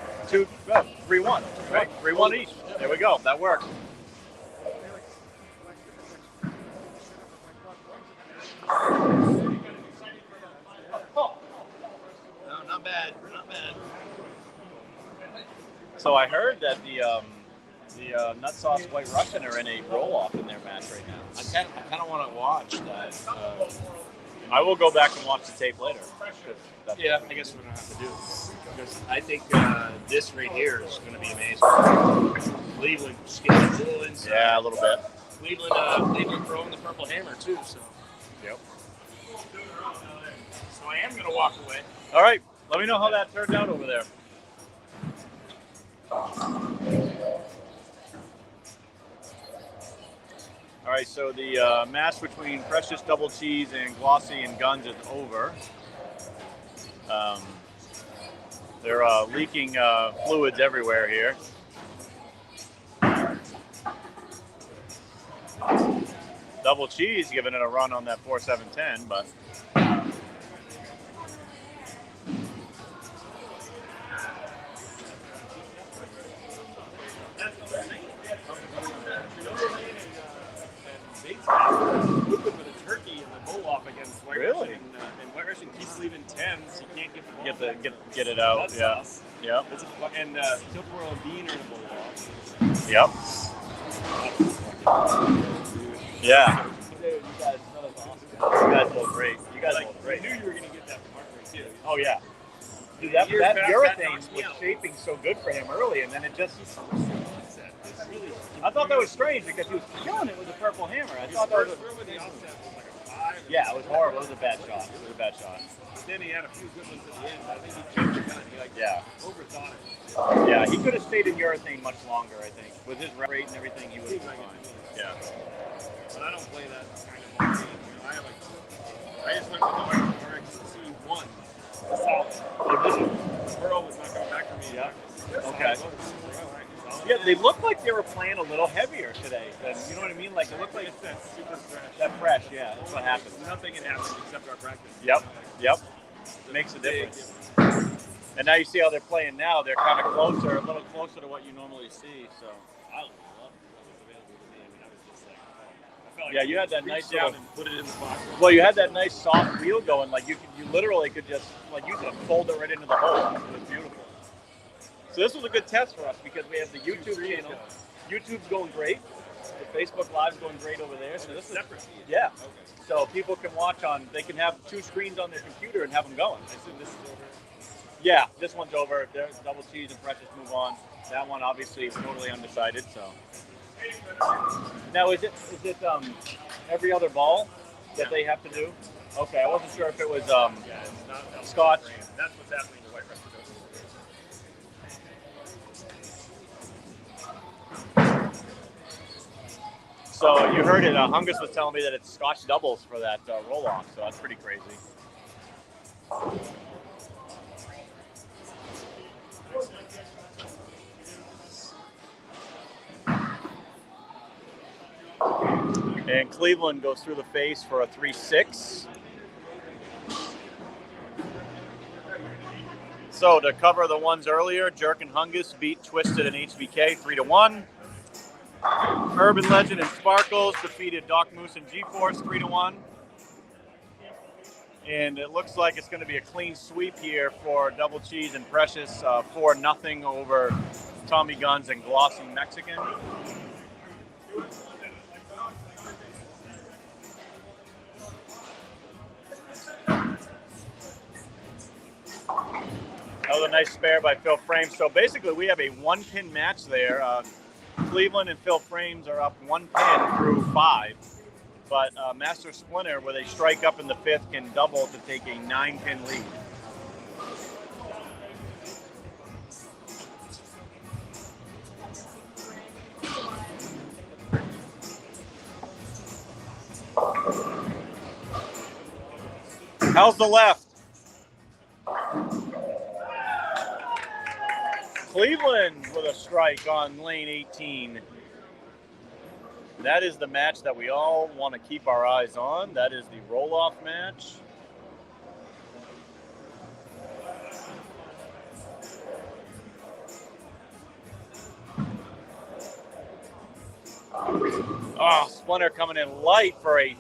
3-1. Right? 3-1 each. There we go. That works. No, not bad. So I heard that the Nut Sauce White Russian are in a roll-off in their match right now. I kind of want to watch that. I will go back and watch the tape later. Yeah, I guess we're going to have to do it. Because I think this right here is going to be amazing. Cleveland just getting a little inside. Yeah, a little bit. Cleveland throwing the purple hammer too. So. Yep. So I am going to walk away. All right. Let me know how that turned out over there. All right, so the match between Precious Double Cheese and Glossy and Guns is over. They're leaking fluids everywhere here. Double Cheese giving it a run on that 4.710, but With the turkey and the bowl off against White Really? Russian, and White Russian keeps leaving 10s. You can't get the ball. get it out. That's Yeah. us. Yep. And Tilporo and Dean are in the bowl off. Yep. Yeah. Dude, you guys, that was awesome. You guys look great. You guys look I great. knew you were going to get that from Hartford, too. Oh yeah. Dude, that Years back, that urethane knocks me was out. shaping so good for him early, and then it just. It's really, I thought that was strange because he was killing it with a purple hammer. I thought that was. throw with the offset was like a 5. Yeah, it was horrible. It was a bad shot. But then he had a few good ones at the end. I think he changed the gun. He overthought it. Yeah, he could have stayed in urethane much longer, I think. With his rate and everything, he would have been fine. Yeah. But I don't play that kind of ball game. I just went with the RXC1. Solid. The Pearl was not coming back for me. Yeah. Okay. Yeah, they looked like they were playing a little heavier today. You know what I mean? Like, it looked like It's that super fresh. that fresh, yeah. That's what happened. Nothing had happened except our practice. Yep. Makes a difference. And now you see how they're playing now. They're kind of closer, a little closer to what you normally see. So I loved what was available to me. I mean, I was just like, I like Yeah, you had that reach nice down little. and put it in the box. Well, you had that nice soft wheel going. Like you literally could just like use it to fold it right into the hole. It was beautiful. So this was a good test for us because we have the YouTube channel. YouTube's going great. The Facebook Live's going great over there. So this is Separate. yeah. Okay. So people can watch on. They can have two screens on their computer and have them going. I assume this is over. Yeah, this one's over. There's Double Cheese and Precious move on. That one obviously is totally undecided. So now is it every other ball that they have to do? Okay, I wasn't sure if it was Yeah, it's not Scotch. That's what's happening to White Russian Doubles. So you heard it. Hungus was telling me that it's Scotch doubles for that roll off. So that's pretty crazy. And Cleveland goes through the face for a 3-6. So to cover the ones earlier, Jerk and Hungus beat Twisted and HBK 3-1. Urban Legend and Sparkles defeated Doc Moose and G-Force 3-1. And it looks like it's going to be a clean sweep here for Double Cheese and Precious, 4-0 over Tommy Guns and Glossy Mexican. That was a nice spare by Phil Frames. So basically, we have a one-pin match there. Cleveland and Phil Frames are up one pin through 5. But Master Splinter, where they strike up in the 5th, can double to take a 9-pin lead. How's the left? Cleveland with a strike on lane 18. That is the match that we all want to keep our eyes on. That is the roll-off match. Oh, Splinter coming in light for a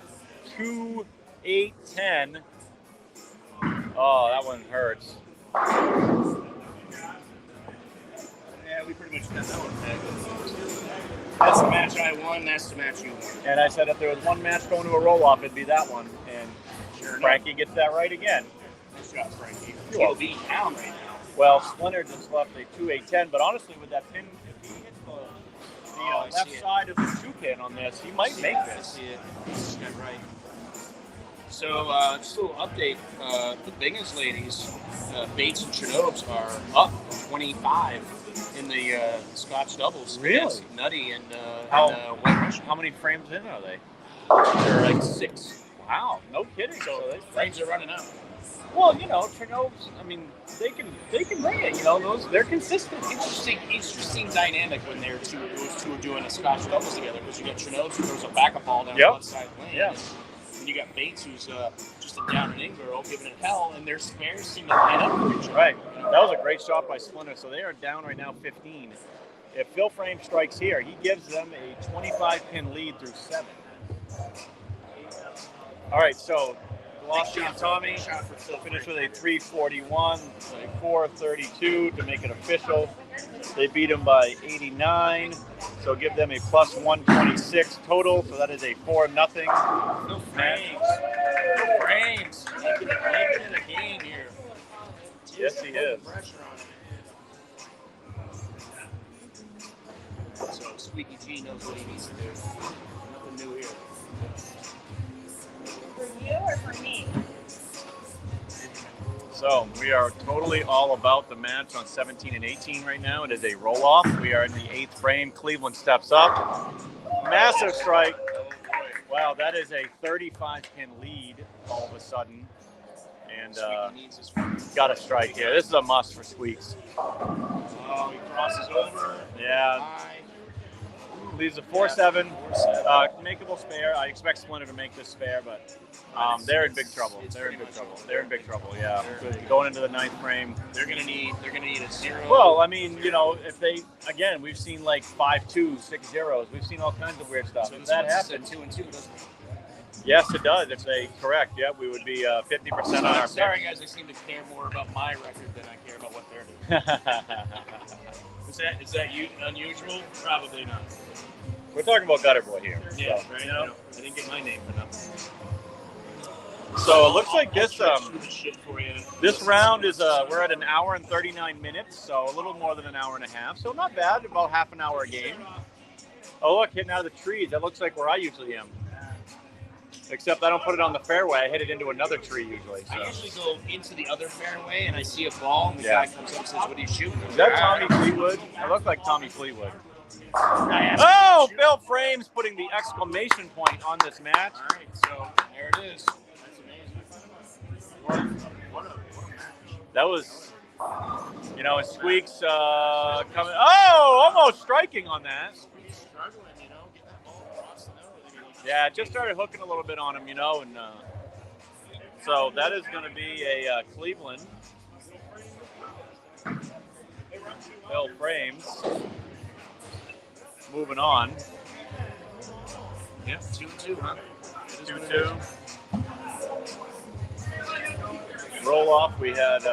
2-8-10. Oh, that one hurts. Yeah, we pretty much got that one. That's the match I won. That's the match you won. And I said if there was one match going to a roll-off, it'd be that one. And Sure Frankie gets that right again. Nice job, Frankie. You're He'll be down right now. Well, Splinter just left a 2-8-10, but honestly, with that pin, if he hits the I left see it. side of the 2-pin on this, he might make I this. see it. Yeah, right. So, just a little update. The Bingham's ladies, Bates and Chernobyls, are up 25 in the Scotch doubles. Really? Yes, Nutty and How- White Russian. How many frames in are they? They're like 6. Wow, no kidding. So, they- frames are running out. well, you know, Chernobyl's, I mean, they can bring it. You know, they're consistent. Interesting dynamic when those two are doing a Scotch doubles together, because you got Chernobyl who throws a backup ball down Yep. the left side lane. Yeah. And you got Bates, who's just a down and in girl, giving it hell, and their spares seem to line up with each other. Right. That was a great shot by Splinter. So they are down right now 15. If Phil Frame strikes here, he gives them a 25-pin lead through 7. All right, so Glossy and Tommy Shot for Phil finish Frame. with a 341, a 432 to make it official. They beat them by 89, so give them a plus 126 total. So that is a 4-0. Phil Frames. Phil Frames. Making it a game here. Yes, he is. Pressure on it. So Squeaky G knows what he needs to do. Nothing new here. For you or for me? So we are totally all about the match on 17 and 18 right now. It is a roll-off. We are in the 8th frame. Cleveland steps up. Massive strike. Wow, that is a 35-pin lead all of a sudden. And Squeaky needs his got a strike here. This is a must for Squeaks. Oh, he crosses over. Yeah, High. These are 4.7, makeable spare. I expect Splinter to make this spare, but they're in big trouble. They're in big trouble. They're in big trouble. Yeah, going into the 9th frame. They're gonna need a 0. Well, I mean, you know, if they again, we've seen like 5.2, 6.0s. We've seen all kinds of weird stuff. So If this that one's happens, 2 and 2, doesn't it? yes, it does. If they correct, yeah, we would be 50% on our. Sorry, guys. I seem to care more about my record than I care about what they're doing. Is that unusual? Probably not. We're talking about Gutter Boy here. Yeah, so, right. you know? I didn't get my name for nothing. So it looks like this Shit for you. this round is we're at 1 hour and 39 minutes, so a little more than an hour and a half. So not bad, about half an hour a game. Oh look, hitting out of the trees. That looks like where I usually am. Except I don't put it on the fairway. I hit it into another tree usually. So. I usually go into the other fairway and I see a ball, and the Yeah. guy comes up and says, "What are you shooting?" Is that Tommy Fleetwood? I look like Tommy Fleetwood. Oh, Phil Frames putting the exclamation point on this match. All right, so there it is. That's amazing. What a match. That was, you know, and Squeaks coming. Oh, almost striking on that. He's struggling, you know, get that ball across the nose. Yeah, it just started hooking a little bit on him, you know, and so that is going to be a Cleveland. Phil Frames. Moving on. Yeah, 2 and 2, huh? 2-2. Roll off. We had,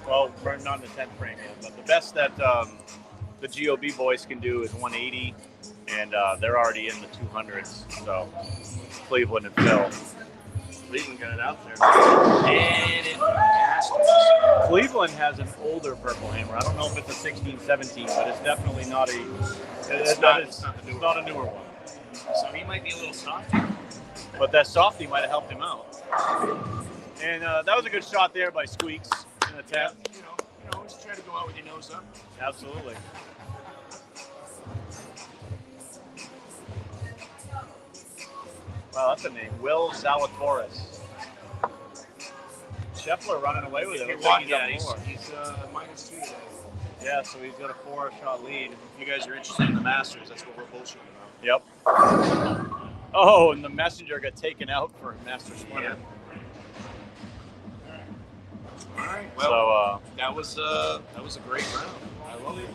well, we're not in the 10th frame yet, but the best that the GOB boys can do is 180, and they're already in the 200s. So Cleveland and Phil. Cleveland got it out there. And it passed. Cleveland has an older purple hammer. I don't know if it's a 16, 17, but it's definitely not a. It's not a newer one. So he might be a little softy. But that softy might have helped him out. And that was a good shot there by Squeaks in the 10th. You know, just try to go out with your nose up. Absolutely. Wow, that's a name. Will Zalatoris. Scheffler running away with it. Looks like he's up more. He's -2 today. Yeah, so he's got a 4-shot lead. If you guys are interested in the Masters, that's what we're bullshitting about. Yep. Oh, and the messenger got taken out for Master Splinter. All right. Well, So that was a great round. I love it.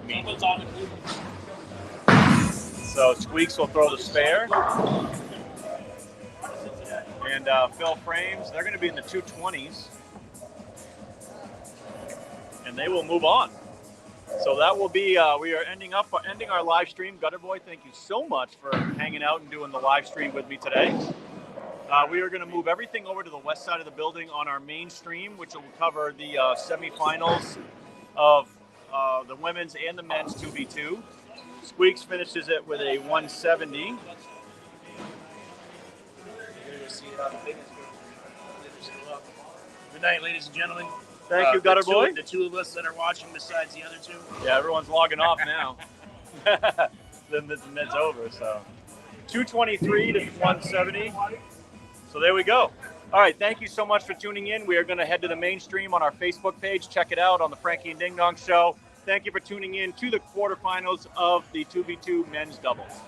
I mean, so Squeaks will throw the spare. And Phil Frames, they're going to be in the 220s. And they will move on. So that will be, we are ending our live stream. Gutter Boy, thank you so much for hanging out and doing the live stream with me today. We are going to move everything over to the west side of the building on our main stream, which will cover the semifinals of the women's and the men's 2v2. Squeaks finishes it with a 170. Good night, ladies and gentlemen. Thank you, Gutter Boy. The two of us that are watching besides the other two. Yeah, everyone's logging off now. Then it's over, so. 223 to 170. So there we go. All right, thank you so much for tuning in. We are going to head to the mainstream on our Facebook page. Check it out on the Frankie and Ding Dong Show. Thank you for tuning in to the quarterfinals of the 2v2 men's doubles.